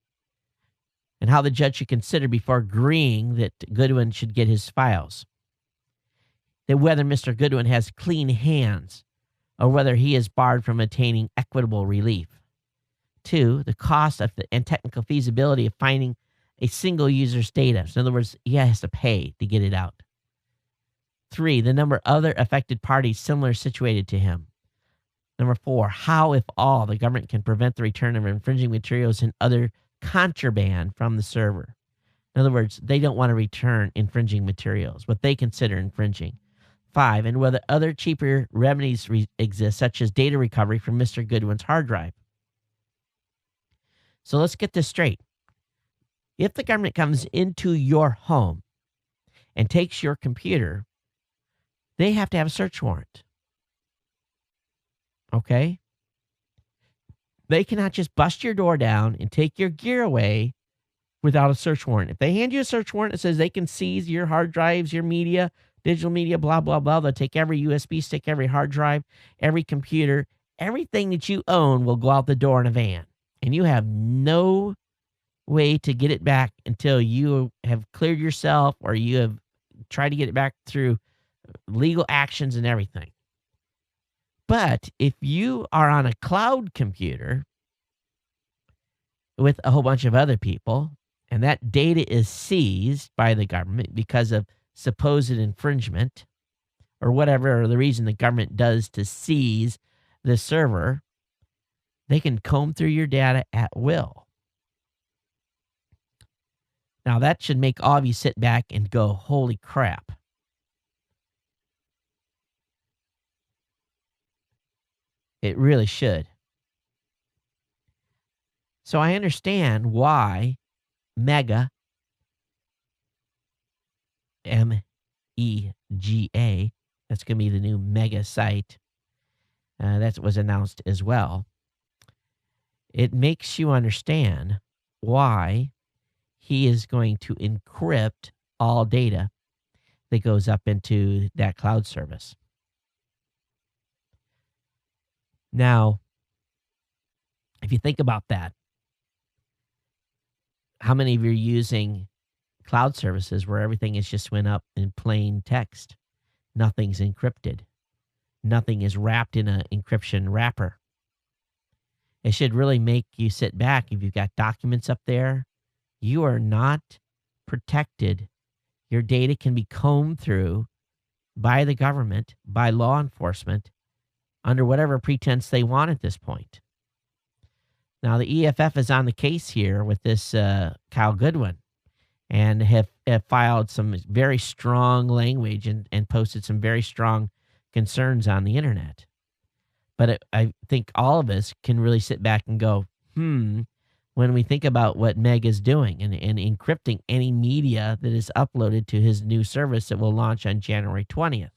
A: and how the judge should consider before agreeing that Goodwin should get his files. That whether Mr. Goodwin has clean hands or whether he is barred from attaining equitable relief. 2, the cost of and technical feasibility of finding a single user's data. So in other words, he has to pay to get it out. 3, the number of other affected parties similar situated to him. Number 4, how, if all, the government can prevent the return of infringing materials and other contraband from the server. In other words, they don't want to return infringing materials, what they consider infringing. 5, and whether other cheaper remedies exist, such as data recovery from Mr. Goodwin's hard drive. So let's get this straight. If the government comes into your home and takes your computer, they have to have a search warrant. Okay? They cannot just bust your door down and take your gear away without a search warrant. If they hand you a search warrant that says they can seize your hard drives, your media, digital media, blah, blah, blah, they'll take every USB stick, every hard drive, every computer, everything that you own will go out the door in a van. And you have no way to get it back until you have cleared yourself or you have tried to get it back through legal actions and everything. But if you are on a cloud computer with a whole bunch of other people, and that data is seized by the government because of supposed infringement or whatever, or the reason the government does to seize the server, they can comb through your data at will. Now, that should make all of you sit back and go, holy crap. It really should. So I understand why Mega, M-E-G-A, that's going to be the new Mega site, that was announced as well. It makes you understand why he is going to encrypt all data that goes up into that cloud service. Now, if you think about that, how many of you are using cloud services where everything is just went up in plain text? Nothing's encrypted. Nothing is wrapped in an encryption wrapper. It should really make you sit back. If you've got documents up there, you are not protected. Your data can be combed through by the government, by law enforcement, under whatever pretense they want at this point. Now, the EFF is on the case here with this Kyle Goodwin and have filed some very strong language and posted some very strong concerns on the internet. But I think all of us can really sit back and go, when we think about what Meg is doing and encrypting any media that is uploaded to his new service that will launch on January 20th.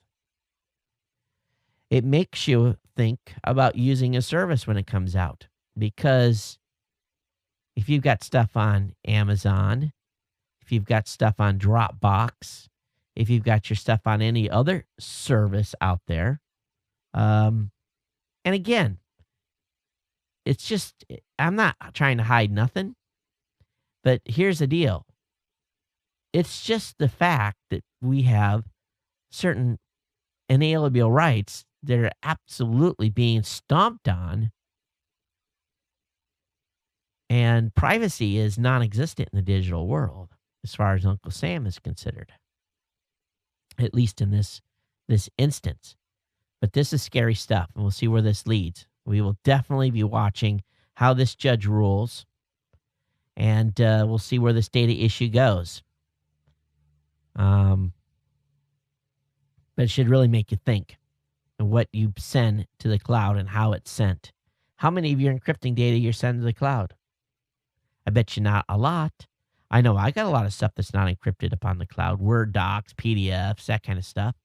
A: It makes you think about using a service when it comes out. Because if you've got stuff on Amazon, if you've got stuff on Dropbox, if you've got your stuff on any other service out there. And again, it's just, I'm not trying to hide nothing, but here's the deal. It's just the fact that we have certain inalienable rights that are absolutely being stomped on, and privacy is non-existent in the digital world as far as Uncle Sam is considered, at least in this instance. But this is scary stuff, and we'll see where this leads. We will definitely be watching how this judge rules, and we'll see where this data issue goes. But it should really make you think of what you send to the cloud and how it's sent. How many of your encrypting data you're sending to the cloud? I bet you not a lot. I know I got a lot of stuff that's not encrypted upon the cloud. Word docs, PDFs, that kind of stuff.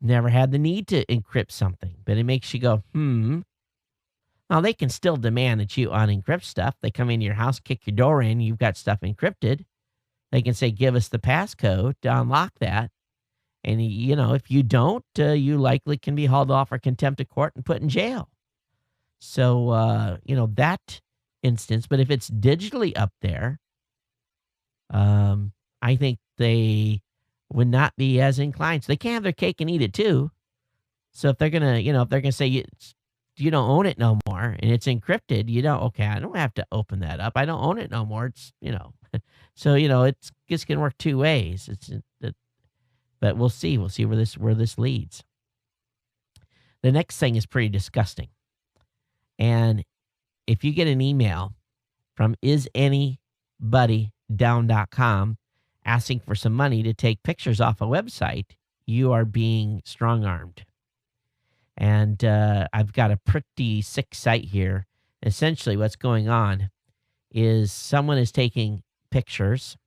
A: Never had the need to encrypt something, but it makes you go, Now, they can still demand that you unencrypt stuff. They come into your house, kick your door in, you've got stuff encrypted. They can say, give us the passcode to unlock that. And, if you don't, you likely can be hauled off for contempt of court and put in jail. So, that instance. But if it's digitally up there, I think they would not be as inclined. So they can't have their cake and eat it too. So if they're going to, if they're going to say you don't own it no more and it's encrypted, I don't have to open that up. I don't own it no more. It's, so, it's just going to work two ways. But we'll see. We'll see where this leads. The next thing is pretty disgusting. And if you get an email from isanybodydown.com asking for some money to take pictures off a website, you are being strong-armed. And I've got a pretty sick site here. Essentially, what's going on is someone is taking pictures,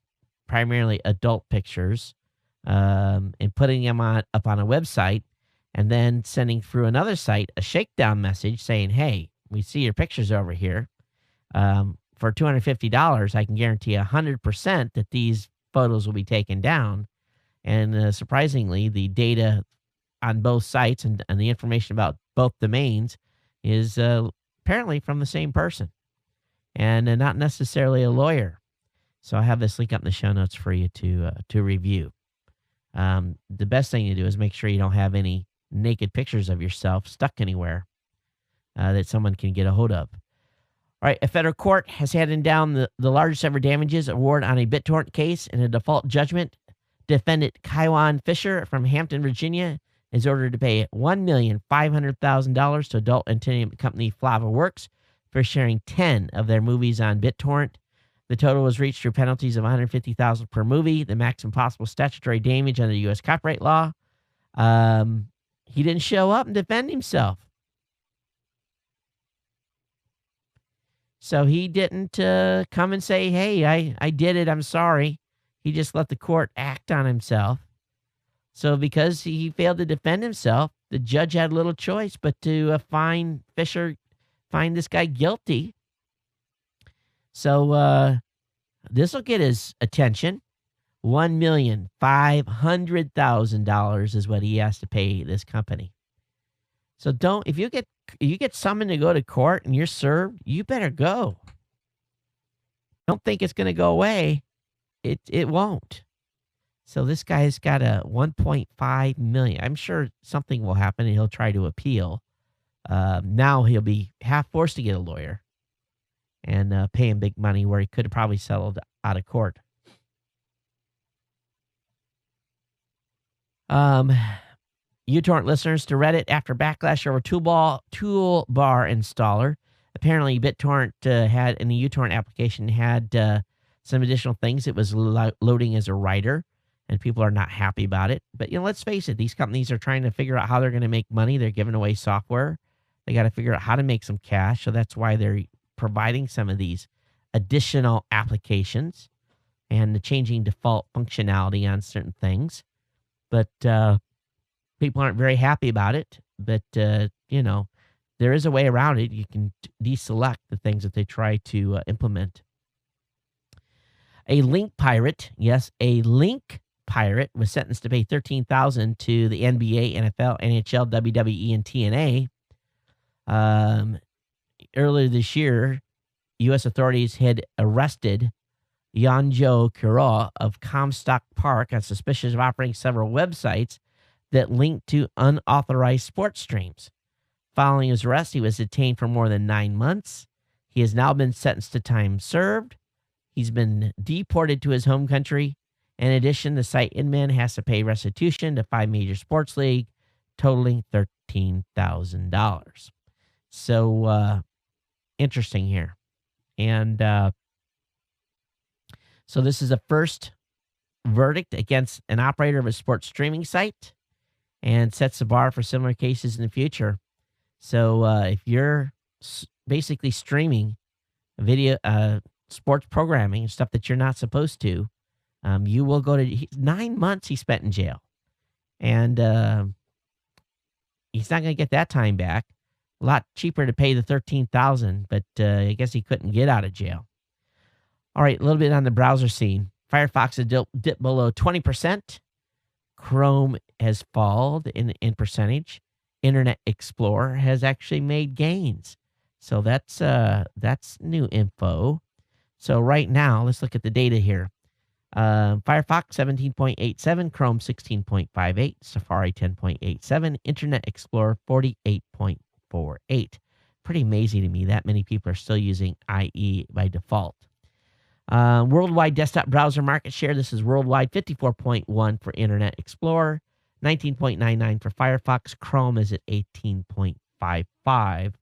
A: primarily adult pictures, and putting them up on a website, and then sending through another site a shakedown message saying, hey, we see your pictures over here. For $250, I can guarantee 100% that these photos will be taken down. And surprisingly, the data on both sites and the information about both domains is apparently from the same person and not necessarily a lawyer. So I have this link up in the show notes for you to review. The best thing to do is make sure you don't have any naked pictures of yourself stuck anywhere that someone can get a hold of. All right, a federal court has handed down the largest ever damages award on a BitTorrent case. In a default judgment, defendant Kaiwan Fisher from Hampton, Virginia, is ordered to pay $1,500,000 to adult entertainment company Flava Works for sharing 10 of their movies on BitTorrent. The total was reached through penalties of $150,000 per movie, the maximum possible statutory damage under U.S. copyright law. He didn't show up and defend himself. So he didn't come and say, hey, I did it, I'm sorry. He just let the court act on himself. So because he failed to defend himself, the judge had little choice but to find this guy guilty. So this will get his attention. $1,500,000 is what he has to pay this company. So if you get summoned to go to court and you're served, you better go. Don't think it's going to go away. It won't. So this guy's got a $1.5 million. I'm sure something will happen and he'll try to appeal. Now he'll be half forced to get a lawyer and pay him big money where he could have probably settled out of court. uTorrent listeners to Reddit after backlash over toolbar installer. Apparently, BitTorrent had in the uTorrent application had some additional things. It was loading as a writer, and people are not happy about it. But let's face it; these companies are trying to figure out how they're going to make money. They're giving away software. They got to figure out how to make some cash. So that's why they're providing some of these additional applications and changing default functionality on certain things. But people aren't very happy about it. But, there is a way around it. You can deselect the things that they try to implement. A link pirate, yes, a link pirate was sentenced to pay $13,000 to the NBA, NFL, NHL, WWE, and TNA. Earlier this year, U.S. authorities had arrested Yanjo Kuro of Comstock Park on suspicion of operating several websites that linked to unauthorized sports streams. Following his arrest, he was detained for more than 9 months. He has now been sentenced to time served. He's been deported to his home country. In addition, the site admin has to pay restitution to 5 major sports leagues, totaling $13,000. So, interesting here. And so this is a first verdict against an operator of a sports streaming site and sets the bar for similar cases in the future. So if you're basically streaming video, sports programming, stuff that you're not supposed to, you will go to 9 months he spent in jail. And he's not going to get that time back. A lot cheaper to pay the $13,000, but I guess he couldn't get out of jail. All right, a little bit on the browser scene. Firefox has dipped below 20%. Chrome has fallen in percentage. Internet Explorer has actually made gains. So that's new info. So right now, let's look at the data here. Firefox 17.87, Chrome 16.58, Safari 10.87, Internet Explorer 48.48. Pretty amazing to me that many people are still using IE by default. Worldwide desktop browser market share. This is worldwide 54.1 for Internet Explorer, 19.99 for Firefox. Chrome is at 18.55.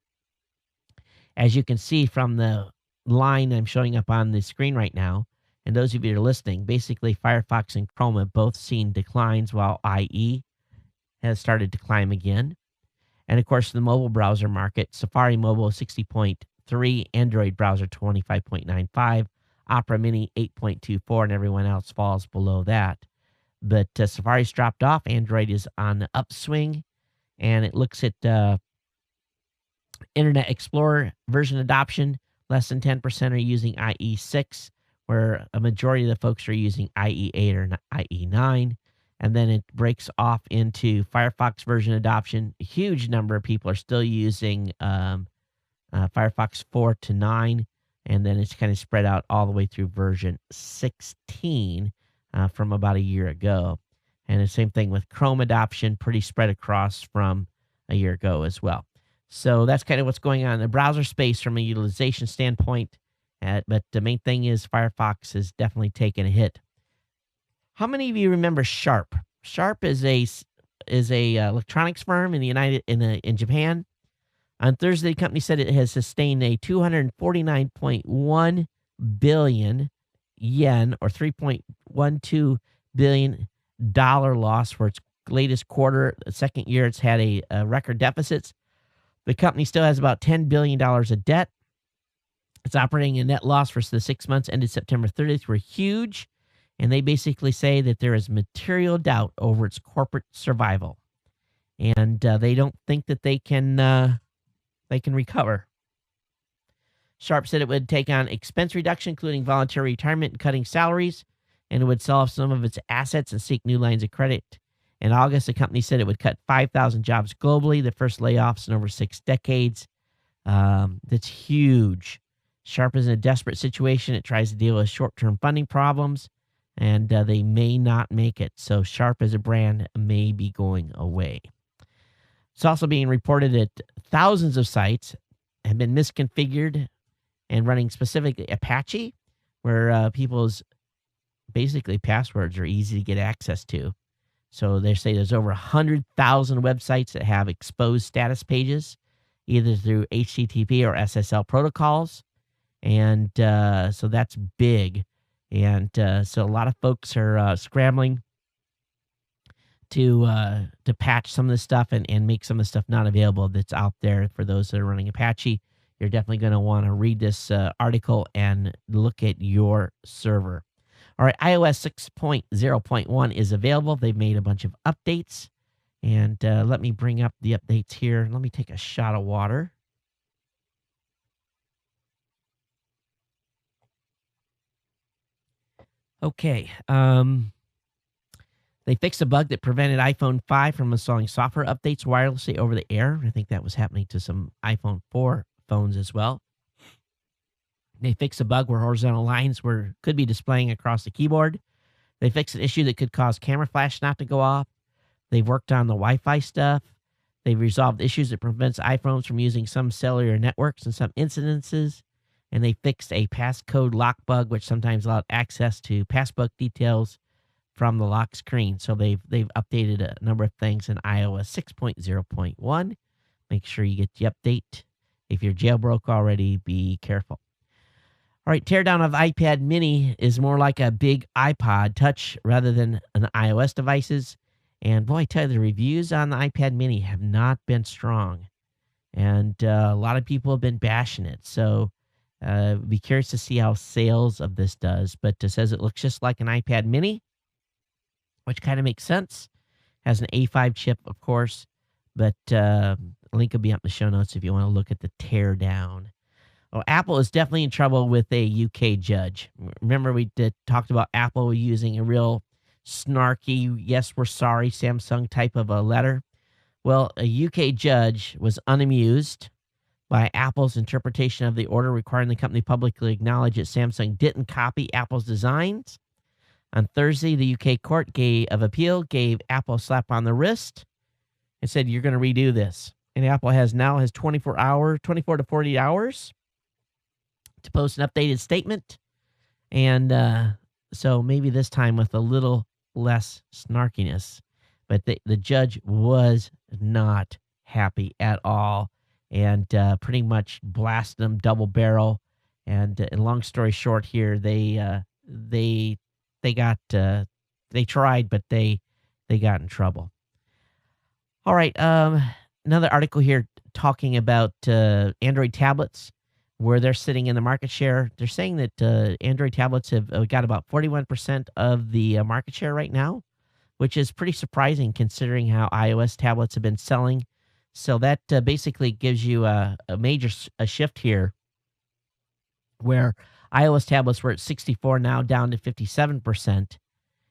A: As you can see from the line I'm showing up on the screen right now, and those of you that are listening, basically Firefox and Chrome have both seen declines while IE has started to climb again. And of course, the mobile browser market, Safari Mobile 60.3, Android browser 25.95, Opera Mini 8.24, and everyone else falls below that. But Safari's dropped off. Android is on the upswing, and it looks at Internet Explorer version adoption. Less than 10% are using IE6, where a majority of the folks are using IE8 or IE9. And then it breaks off into Firefox version adoption. A huge number of people are still using Firefox 4 to 9. And then it's kind of spread out all the way through version 16 from about a year ago. And the same thing with Chrome adoption, pretty spread across from a year ago as well. So that's kind of what's going on in the browser space from a utilization standpoint. But the main thing is Firefox has definitely taken a hit. How many of you remember Sharp? Sharp is a electronics firm in Japan. On Thursday, the company said it has sustained a 249.1 billion yen or $3.12 billion loss for its latest quarter. The second year it's had a record deficits. The company still has about $10 billion of debt. Its operating and net loss for the 6 months ended September 30th were huge, and they basically say that there is material doubt over its corporate survival, and they don't think that they can recover. Sharp said it would take on expense reduction, including voluntary retirement and cutting salaries, and it would sell off some of its assets and seek new lines of credit. In August, the company said it would cut 5,000 jobs globally, the first layoffs in over 6 decades. That's huge. Sharp is in a desperate situation. It tries to deal with short-term funding problems, and they may not make it. So Sharp as a brand may be going away. It's also being reported that thousands of sites have been misconfigured and running specifically Apache, where people's basically passwords are easy to get access to. So they say there's over 100,000 websites that have exposed status pages, either through HTTP or SSL protocols. And so that's big. And so a lot of folks are scrambling to patch some of this stuff and make some of the stuff not available that's out there for those that are running Apache. You're definitely going to want to read this article and look at your server. All right, iOS 6.0.1 is available. They've made a bunch of updates. And let me bring up the updates here. Let me take a shot of water. Okay. They fixed a bug that prevented iPhone 5 from installing software updates wirelessly over the air. I think that was happening to some iPhone 4 phones as well. They fixed a bug where horizontal lines could be displaying across the keyboard. They fixed an issue that could cause camera flash not to go off. They've worked on the Wi-Fi stuff. They've resolved issues that prevents iPhones from using some cellular networks in some incidences. And they fixed a passcode lock bug, which sometimes allowed access to passbook details from the lock screen. So they've updated a number of things in iOS 6.0.1. Make sure you get the update. If you're jailbroke already, be careful. All right, teardown of iPad mini is more like a big iPod Touch rather than an iOS devices. And boy, I tell you, the reviews on the iPad mini have not been strong. And a lot of people have been bashing it. So be curious to see how sales of this does. But it says it looks just like an iPad mini, which kind of makes sense. Has an A5 chip, of course. But link will be up in the show notes if you want to look at the teardown. Well, Apple is definitely in trouble with a UK judge. Remember, we talked about Apple using a real snarky, yes, we're sorry, Samsung type of a letter. Well, a UK judge was unamused by Apple's interpretation of the order requiring the company publicly acknowledge that Samsung didn't copy Apple's designs. On Thursday, the UK court of appeal gave Apple a slap on the wrist and said, you're going to redo this. And Apple now has 24 to 40 hours to post an updated statement. And so maybe this time with a little less snarkiness. But the judge was not happy at all and pretty much blasted them double barrel. And long story short here, they tried, but they got in trouble. All right, another article here talking about Android tablets, where they're sitting in the market share. They're saying that Android tablets have got about 41% of the market share right now, which is pretty surprising considering how iOS tablets have been selling. So that basically gives you a major shift here, where iOS tablets were at 64 now down to 57%,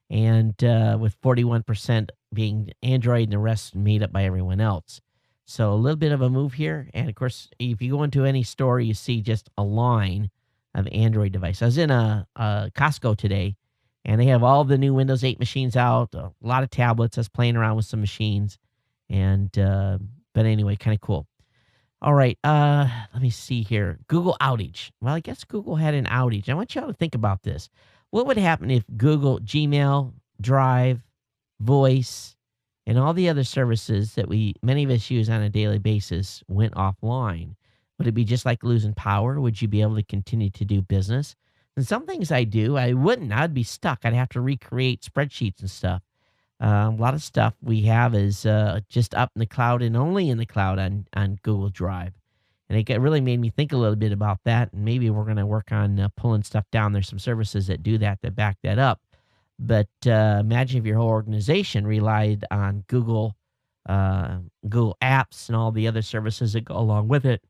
A: and with 41% being Android and the rest made up by everyone else. So a little bit of a move here. And of course, if you go into any store, you see just a line of Android devices. I was in a Costco today, and they have all the new Windows 8 machines out, a lot of tablets. I was playing around with some machines. And but anyway, kind of cool. All right, let me see here. Google outage. Well, I guess Google had an outage. I want you all to think about this. What would happen if Google, Gmail, Drive, Voice, and all the other services that many of us use on a daily basis went offline? Would it be just like losing power? Would you be able to continue to do business? And some things I do, I wouldn't. I'd be stuck. I'd have to recreate spreadsheets and stuff. A lot of stuff we have is just up in the cloud and only in the cloud on Google Drive. And it really made me think a little bit about that. And maybe we're going to work on pulling stuff down. There's some services that do that back that up. But imagine if your whole organization relied on Google Apps and all the other services that go along with it.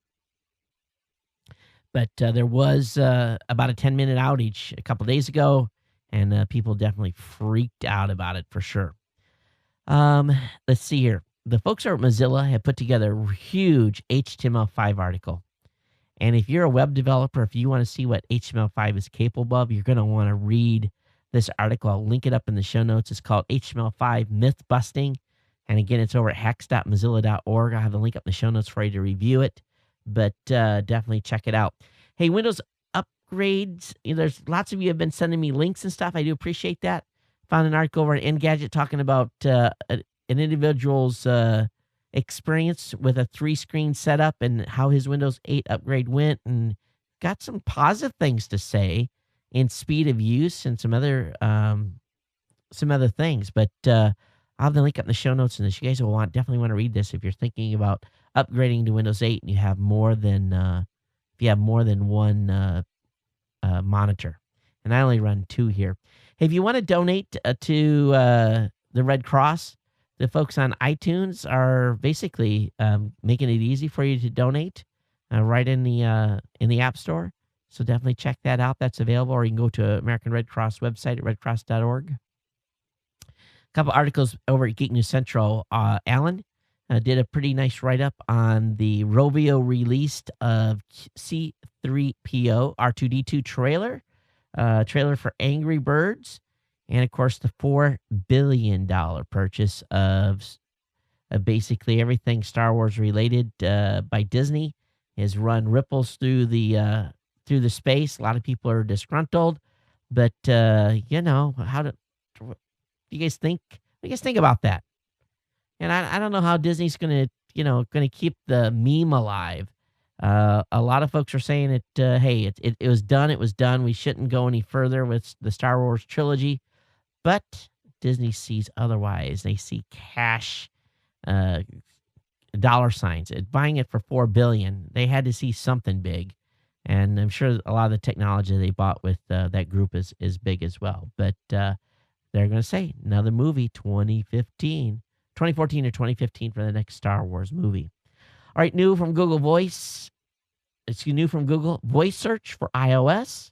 A: But there was about a 10-minute outage a couple days ago, and people definitely freaked out about it for sure. Let's see here. The folks over at Mozilla have put together a huge HTML5 article. And if you're a web developer, if you want to see what HTML5 is capable of, you're going to want to read this article. I'll link it up in the show notes. It's called HTML5 Myth Busting. And again, it's over at hex.mozilla.org. I'll have the link up in the show notes for you to review it. But definitely check it out. Hey, Windows upgrades. There's lots of you have been sending me links and stuff. I do appreciate that. Found an article over at Engadget talking about an individual's experience with a 3-screen setup and how his Windows 8 upgrade went, and got some positive things to say in speed of use and some other things. But I'll have the link up in the show notes, and you guys will definitely want to read this if you're thinking about upgrading to Windows 8 and you have more than one monitor. And I only run 2 here. Hey, if you want to donate to the Red Cross, the folks on iTunes are basically making it easy for you to donate right in the App Store. So definitely check that out. That's available, or you can go to American Red Cross website at redcross.org. A couple articles over at Geek News Central. Alan did a pretty nice write-up on the Rovio released of C3PO R2D2 trailer for Angry Birds, and of course the $4 billion purchase of basically everything Star Wars related by Disney has run ripples through the space. A lot of people are disgruntled, but how do you guys think? What do you guys think about that? And I don't know how Disney's gonna keep the meme alive. A lot of folks are saying that hey, it was done. It was done. We shouldn't go any further with the Star Wars trilogy. But Disney sees otherwise. They see cash, dollar signs. Buying it for $4 billion, they had to see something big, and I'm sure a lot of the technology they bought with that group is big as well. But they're going to say another movie, 2014 or 2015 for the next Star Wars movie. All right, new from Google Voice search for iOS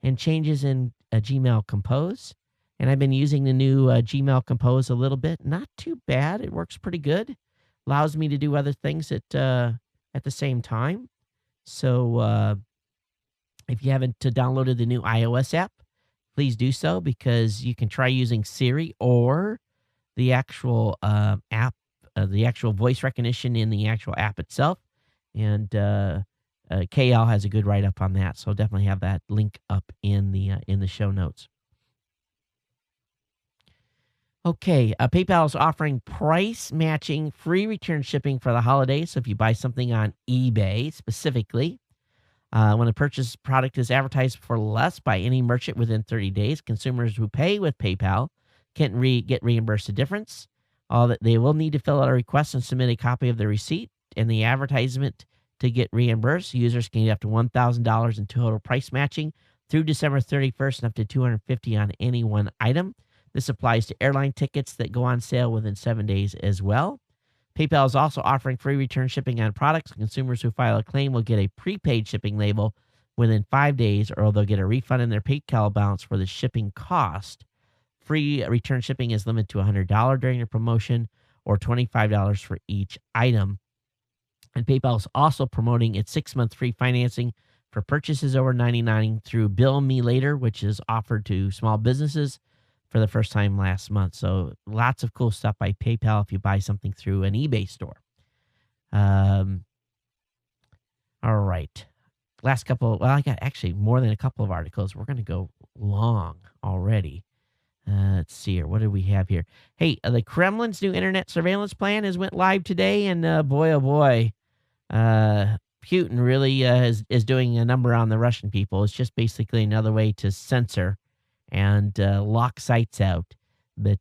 A: and changes in Gmail Compose. And I've been using the new Gmail Compose a little bit. Not too bad. It works pretty good. Allows me to do other things at the same time. So if you haven't downloaded the new iOS app, please do so, because you can try using Siri or the actual app, the actual voice recognition in the actual app itself. And KL has a good write-up on that, so definitely have that link up in the show notes. Okay, PayPal is offering price matching free return shipping for the holidays. So if you buy something on eBay specifically, when a purchase product is advertised for less by any merchant within 30 days, consumers who pay with PayPal can get reimbursed the difference. They will need to fill out a request and submit a copy of the receipt and the advertisement to get reimbursed. Users can get up to $1,000 in total price matching through December 31st and up to $250 on any one item. This applies to airline tickets that go on sale within 7 days as well. PayPal is also offering free return shipping on products. Consumers who file a claim will get a prepaid shipping label within 5 days, or they'll get a refund in their PayPal balance for the shipping cost. Free return shipping is limited to $100 during the promotion, or $25 for each item. And PayPal is also promoting its 6-month free financing for purchases over $99 through Bill Me Later, which is offered to small businesses for the first time last month. So lots of cool stuff by PayPal if you buy something through an eBay store. All right. I got actually more than a couple of articles. We're going to go long already. Let's see here. What do we have here? Hey, the Kremlin's new internet surveillance plan went live today, and boy, oh boy, Putin really is doing a number on the Russian people. It's just basically another way to censor and lock sites out. But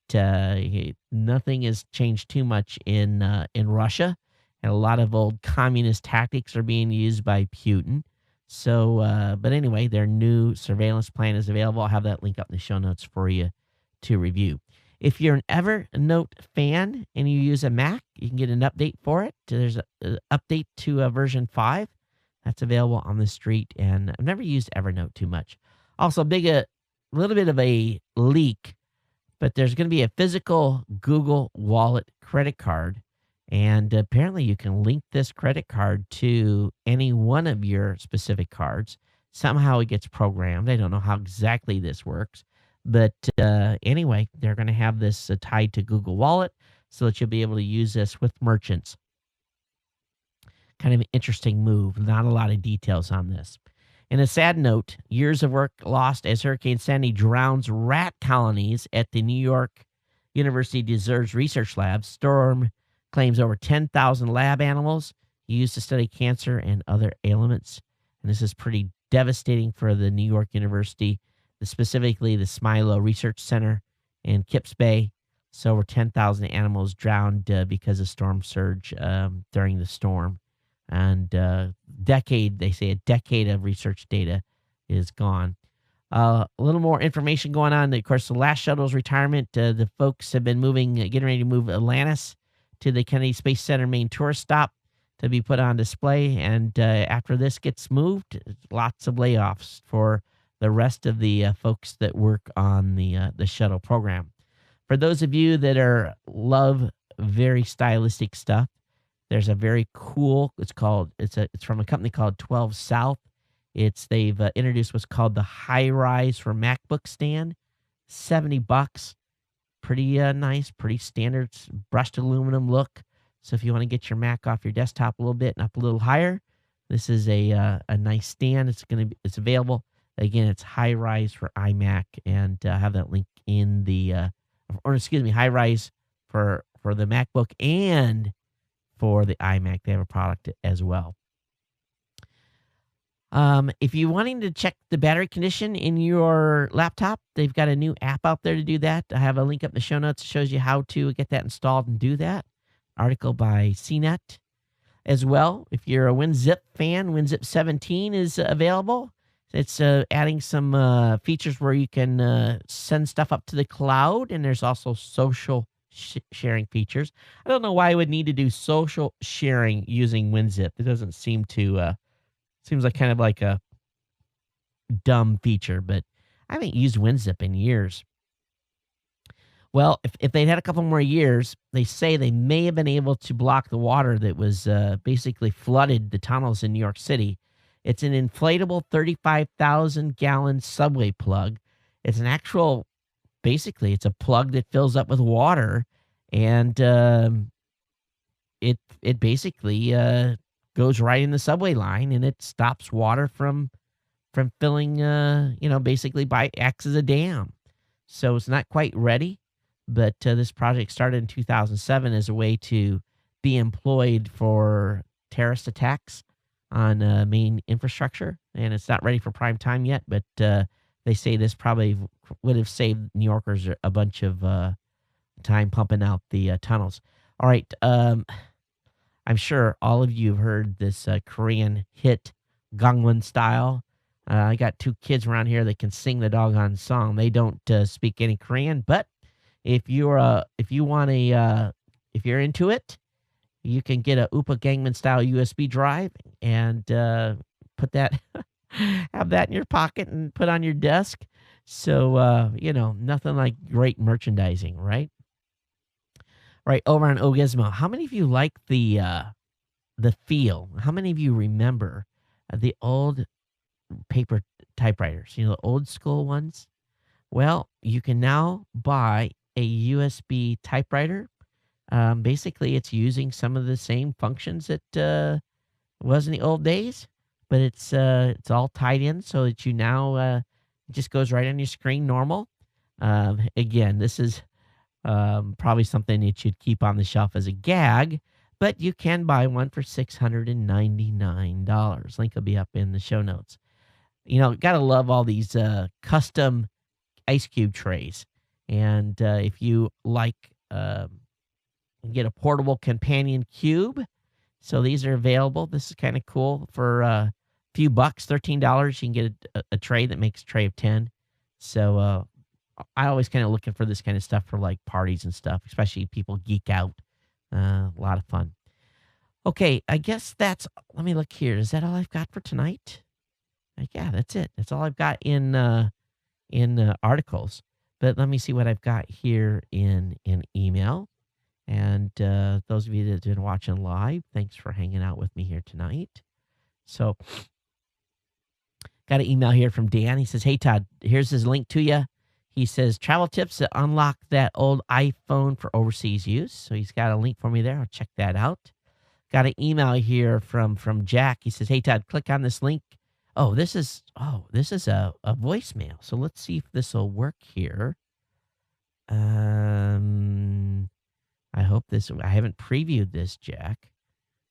A: nothing has changed too much in Russia, and a lot of old communist tactics are being used by Putin. So, but anyway, their new surveillance plan is available. I'll have that link up in the show notes for you to review. If you're an Evernote fan and you use a Mac, you can get an update for it. There's an update to version 5 that's available on the street, and I've never used Evernote too much. Also, a little bit of a leak, but there's going to be a physical Google Wallet credit card, and apparently you can link this credit card to any one of your specific cards. Somehow it gets programmed. I don't know how exactly this works, but anyway, they're going to have this tied to Google Wallet so that you'll be able to use this with merchants. Kind of an interesting move. Not a lot of details on this. In a sad note, years of work lost as Hurricane Sandy drowns rat colonies at the New York University Deserves Research Lab. Storm claims over 10,000 lab animals used to study cancer and other ailments. And this is pretty devastating for the New York University, specifically the Smilo Research Center in Kips Bay. So over 10,000 animals drowned because of storm surge during the storm. And they say a decade of research data is gone. A little more information going on. Of course, the last shuttle's retirement, the folks have been getting ready to move Atlantis to the Kennedy Space Center main tourist stop. to be put on display. And after this gets moved, lots of layoffs for the rest of the folks that work on the shuttle program. For those of you that love very stylistic stuff, there's a very cool. It's from a company called 12 South. They've introduced what's called the High Rise for MacBook stand, $70. Pretty nice, pretty standard brushed aluminum look. So if you want to get your Mac off your desktop a little bit and up a little higher, this is a nice stand. It's available. Again, it's High Rise for iMac, and I have that link in High Rise for the MacBook and for the iMac. They have a product as well. If you're wanting to check the battery condition in your laptop, they've got a new app out there to do that. I have a link up in the show notes that shows you how to get that installed and do that. Article by CNET as well. If you're a WinZip fan, WinZip 17 is available. It's adding some features where you can send stuff up to the cloud, and there's also social sharing features. I don't know why I would need to do social sharing using WinZip. It doesn't seem to... Seems like kind of like a dumb feature, but I haven't used WinZip in years. Well, if they'd had a couple more years, they say they may have been able to block the water that was basically flooded the tunnels in New York City. It's an inflatable 35,000-gallon subway plug. It's an actual, basically, it's a plug that fills up with water, and it basically... goes right in the subway line, and it stops water from filling, basically acts as a dam. So it's not quite ready, but this project started in 2007 as a way to be employed for terrorist attacks on main infrastructure, and it's not ready for prime time yet, but they say this probably would have saved New Yorkers a bunch of time pumping out the tunnels. All right, I'm sure all of you have heard this Korean hit Gangnam Style. I got two kids around here that can sing the doggone song. They don't speak any Korean, but if you're into it, you can get a Opa Gangnam Style USB drive and put that, have that in your pocket and put on your desk. So nothing like great merchandising, right? Right, over on Ogismo, how many of you like the feel? How many of you remember the old paper typewriters, the old school ones? Well, you can now buy a USB typewriter. Basically, it's using some of the same functions that was in the old days, but it's all tied in so that you now it just goes right on your screen normal. Again, this is... probably something that you'd keep on the shelf as a gag, but you can buy one for $699. Link will be up in the show notes. Gotta love all these custom ice cube trays. And if you like, get a portable companion cube. So these are available. This is kind of cool for a few bucks, $13. You can get a tray that makes a tray of 10. So, I always kind of looking for this kind of stuff for like parties and stuff, especially people geek out. A lot of fun. Okay, I guess let me look here. Is that all I've got for tonight? Yeah, that's it. That's all I've got in articles. But let me see what I've got here in email. And those of you that have been watching live, thanks for hanging out with me here tonight. So, got an email here from Dan. He says, "Hey, Todd, here's his link to you." He says, travel tips that unlock that old iPhone for overseas use. So he's got a link for me there. I'll check that out. Got an email here from Jack. He says, "Hey, Todd, click on this link." This is a voicemail. So let's see if this will work here. I haven't previewed this, Jack.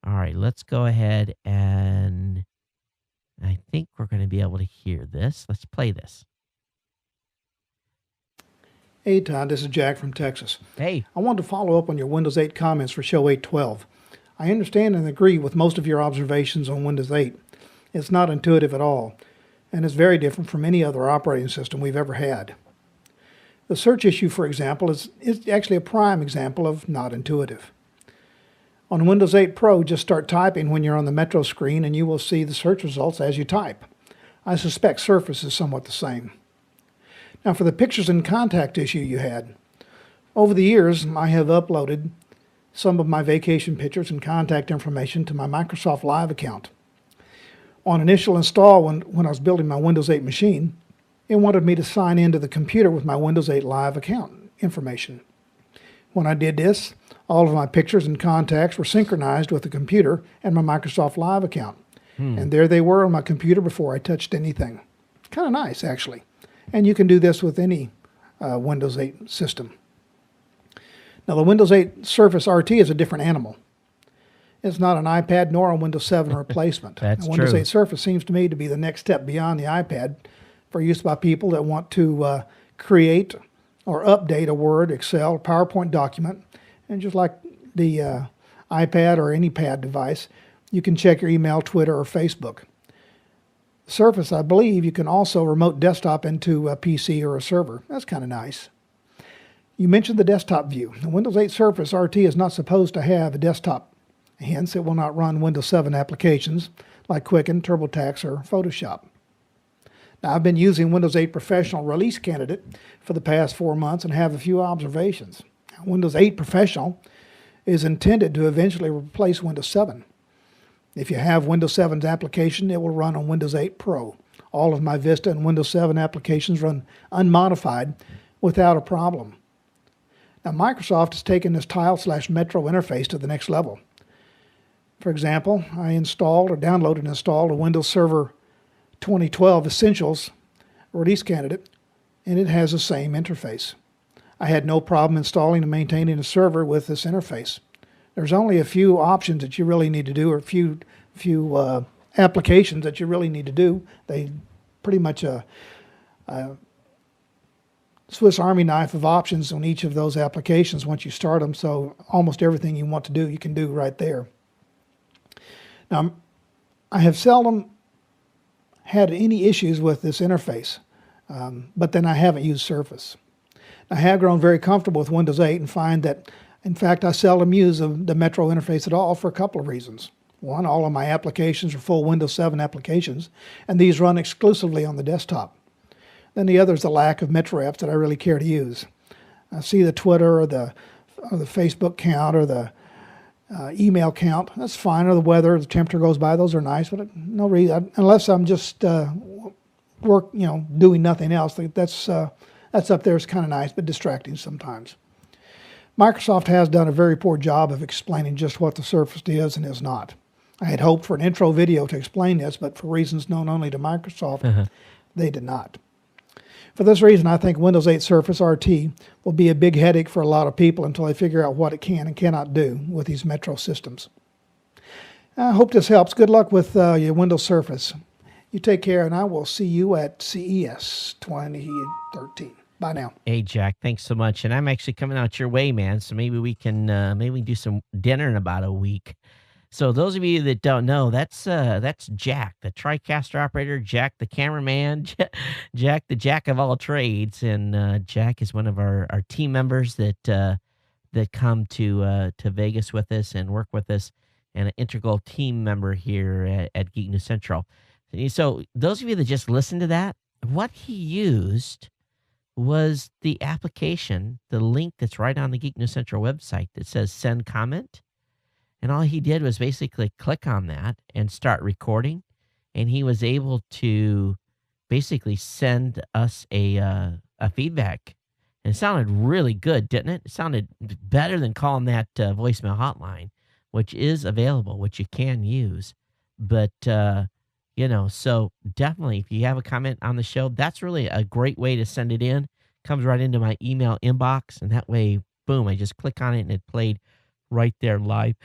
A: All right, let's go ahead, and I think we're going to be able to hear this. Let's play this.
F: Hey, Todd, this is Jack from Texas.
A: Hey.
F: I wanted to follow up on your Windows 8 comments for Show 812. I understand and agree with most of your observations on Windows 8. It's not intuitive at all, and it's very different from any other operating system we've ever had. The search issue, for example, is actually a prime example of not intuitive. On Windows 8 Pro, just start typing when you're on the Metro screen and you will see the search results as you type. I suspect Surface is somewhat the same. Now for the pictures and contact issue you had. Over the years, I have uploaded some of my vacation pictures and contact information to my Microsoft Live account. On initial install, when I was building my Windows 8 machine, it wanted me to sign into the computer with my Windows 8 Live account information. When I did this, all of my pictures and contacts were synchronized with the computer and my Microsoft Live account. And there they were on my computer before I touched anything. Kind of nice, actually. And you can do this with any Windows 8 system. Now, the Windows 8 Surface RT is a different animal. It's not an iPad nor a Windows 7 replacement.
A: That's
F: now, Windows
A: true.
F: 8 Surface seems to me to be the next step beyond the iPad for use by people that want to create or update a Word, Excel, PowerPoint document. And just like the iPad or any pad device, you can check your email, Twitter, or Facebook. Surface, I believe, you can also remote desktop into a PC or a server. That's kind of nice. You mentioned the desktop view. The Windows 8 Surface RT is not supposed to have a desktop. Hence, it will not run Windows 7 applications like Quicken, TurboTax, or Photoshop. Now, I've been using Windows 8 Professional Release Candidate for the past 4 months and have a few observations. Windows 8 Professional is intended to eventually replace Windows 7. If you have Windows 7's application, it will run on Windows 8 Pro. All of my Vista and Windows 7 applications run unmodified without a problem. Now, Microsoft has taken this Tile/Metro interface to the next level. For example, I installed or downloaded and installed a Windows Server 2012 Essentials release candidate, and it has the same interface. I had no problem installing and maintaining a server with this interface. There's only a few options that you really need to do, or a few applications that you really need to do. They pretty much a Swiss Army knife of options on each of those applications once you start them. So almost everything you want to do, you can do right there. Now, I have seldom had any issues with this interface, but then I haven't used Surface. I have grown very comfortable with Windows 8 and find that, in fact, I seldom use the Metro interface at all for a couple of reasons. One, all of my applications are full Windows 7 applications, and these run exclusively on the desktop. Then the other is the lack of Metro apps that I really care to use. I see the Twitter or the Facebook count or the email count. That's fine. Or the weather, the temperature goes by. Those are nice, but no reason unless I'm just doing nothing else. That's up there. It's kind of nice, but distracting sometimes. Microsoft has done a very poor job of explaining just what the Surface is and is not. I had hoped for an intro video to explain this, but for reasons known only to Microsoft, they did not. For this reason, I think Windows 8 Surface RT will be a big headache for a lot of people until they figure out what it can and cannot do with these Metro systems. I hope this helps. Good luck with your Windows Surface. You take care, and I will see you at CES 2013. Bye now.
A: Hey, Jack, thanks so much. And I'm actually coming out your way, man. So maybe we can do some dinner in about a week. So those of you that don't know, that's Jack, the TriCaster operator, Jack, the cameraman, Jack, the jack of all trades. And Jack is one of our team members that come to Vegas with us and work with us, and an integral team member here at Geek News Central. So those of you that just listened to that, what he used was the application, the link that's right on the Geek News Central website that says send comment. And all he did was basically click on that and start recording. And he was able to basically send us a feedback. And it sounded really good, didn't it? It sounded better than calling that voicemail hotline, which is available, which you can use. But, so definitely if you have a comment on the show, that's really a great way to send it in. Comes right into my email inbox. And that way, boom, I just click on it and it played right there live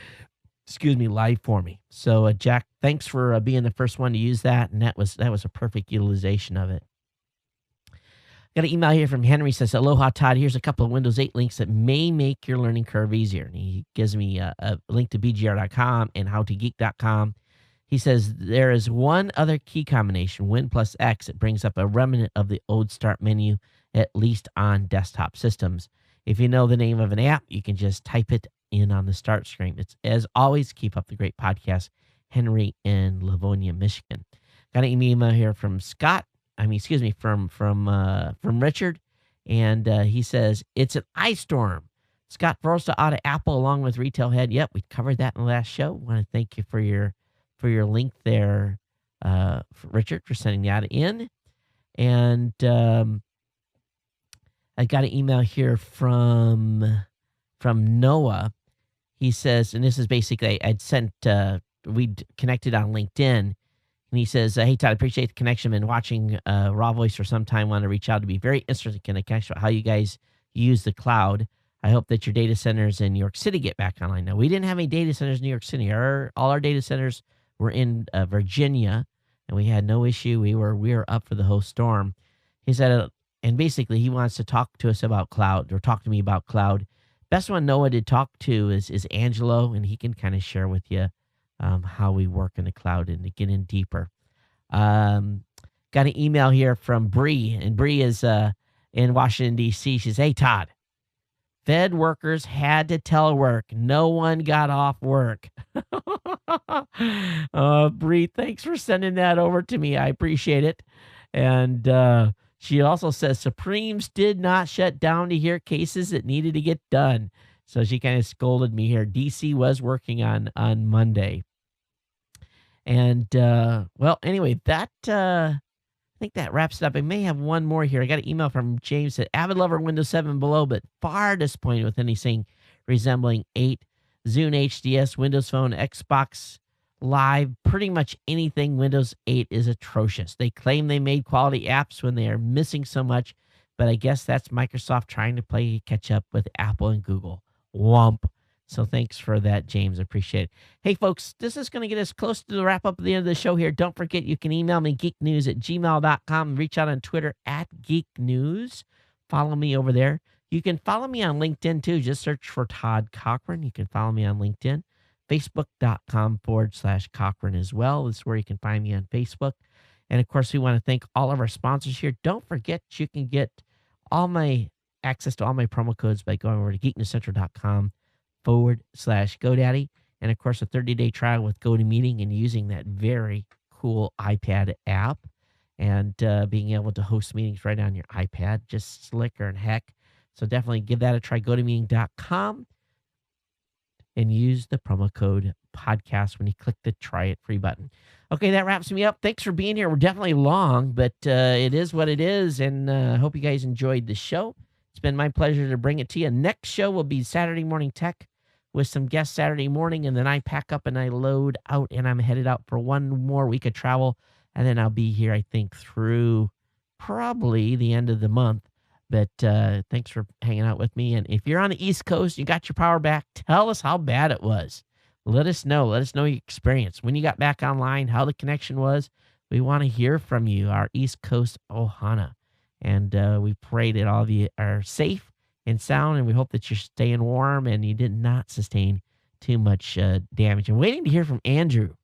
A: for me. So Jack, thanks for being the first one to use that. And that was a perfect utilization of it. Got an email here from Henry. Says, aloha, Todd. Here's a couple of Windows 8 links that may make your learning curve easier. And he gives me a link to bgr.com and howtogeek.com. He says, there is one other key combination, Win plus X, that brings up a remnant of the old start menu, at least on desktop systems. If you know the name of an app, you can just type it in on the start screen. It's, as always, keep up the great podcast, Henry in Livonia, Michigan. Got an email here from Scott. From Richard. And he says, it's an ice storm. Scott Frosta out of Apple along with Retail Head. Yep, we covered that in the last show. Want to thank you for your link there, Richard, for sending that in. And I got an email here from Noah. He says, and this is basically, I'd sent, we'd connected on LinkedIn. And he says, hey, Todd, appreciate the connection. Been watching Raw Voice for some time. Want to reach out to be very interested in the connection about how you guys use the cloud. I hope that your data centers in New York City get back online. Now, we didn't have any data centers in New York City. All our data centers were in Virginia, and we had no issue. We were up for the whole storm. He said, and basically he wants to talk to us about cloud, or talk to me about cloud. Best one Noah did talk to is Angelo, and he can kind of share with you how we work in the cloud and to get in deeper. Got an email here from Bree, and Bree is in Washington, D.C. She says, hey, Todd, Fed workers had to telework. No one got off work. Bree, thanks for sending that over to me. I appreciate it. And she also says Supremes did not shut down to hear cases that needed to get done. So she kind of scolded me here. DC was working on Monday. And, well, anyway, that, I think that wraps it up. I may have one more here. I got an email from James that avid lover Windows 7 below, but far disappointed with anything resembling 8, Zune HDS, Windows Phone, Xbox Live, pretty much anything Windows 8 is atrocious. They claim they made quality apps when they are missing so much, but I guess that's Microsoft trying to play catch up with Apple and Google. Womp. So thanks for that, James. Appreciate it. Hey, folks, this is going to get us close to the wrap up at the end of the show here. Don't forget, you can email me, geeknews@gmail.com. Reach out on Twitter @geeknews. Follow me over there. You can follow me on LinkedIn, too. Just search for Todd Cochran. You can follow me on LinkedIn. Facebook.com/Cochran as well. This is where you can find me on Facebook. And, of course, we want to thank all of our sponsors here. Don't forget, you can get all my access to all my promo codes by going over to geeknewscentral.com/GoDaddy. And, of course, a 30-day trial with GoToMeeting and using that very cool iPad app and being able to host meetings right on your iPad. Just slicker and heck. So definitely give that a try. GoToMeeting.com and use the promo code podcast when you click the try it free button. Okay, that wraps me up. Thanks for being here. We're definitely long, but it is what it is. And I hope you guys enjoyed the show. It's been my pleasure to bring it to you. Next show will be Saturday Morning Tech with some guests Saturday morning, and then I pack up and I load out, and I'm headed out for one more week of travel, and then I'll be here, I think, through probably the end of the month. But thanks for hanging out with me. And if you're on the East Coast, you got your power back, tell us how bad it was. Let us know. Let us know your experience. When you got back online, how the connection was. We want to hear from you, our East Coast Ohana. And we pray that all of you are safe and sound, and we hope that you're staying warm and you did not sustain too much damage. I'm waiting to hear from Andrew.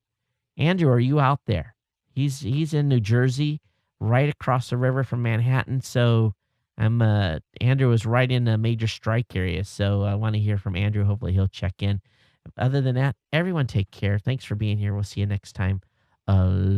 A: Andrew, are you out there? He's in New Jersey, right across the river from Manhattan. So Andrew is right in a major strike area. So I want to hear from Andrew. Hopefully he'll check in. Other than that, everyone take care. Thanks for being here. We'll see you next time. Aloha.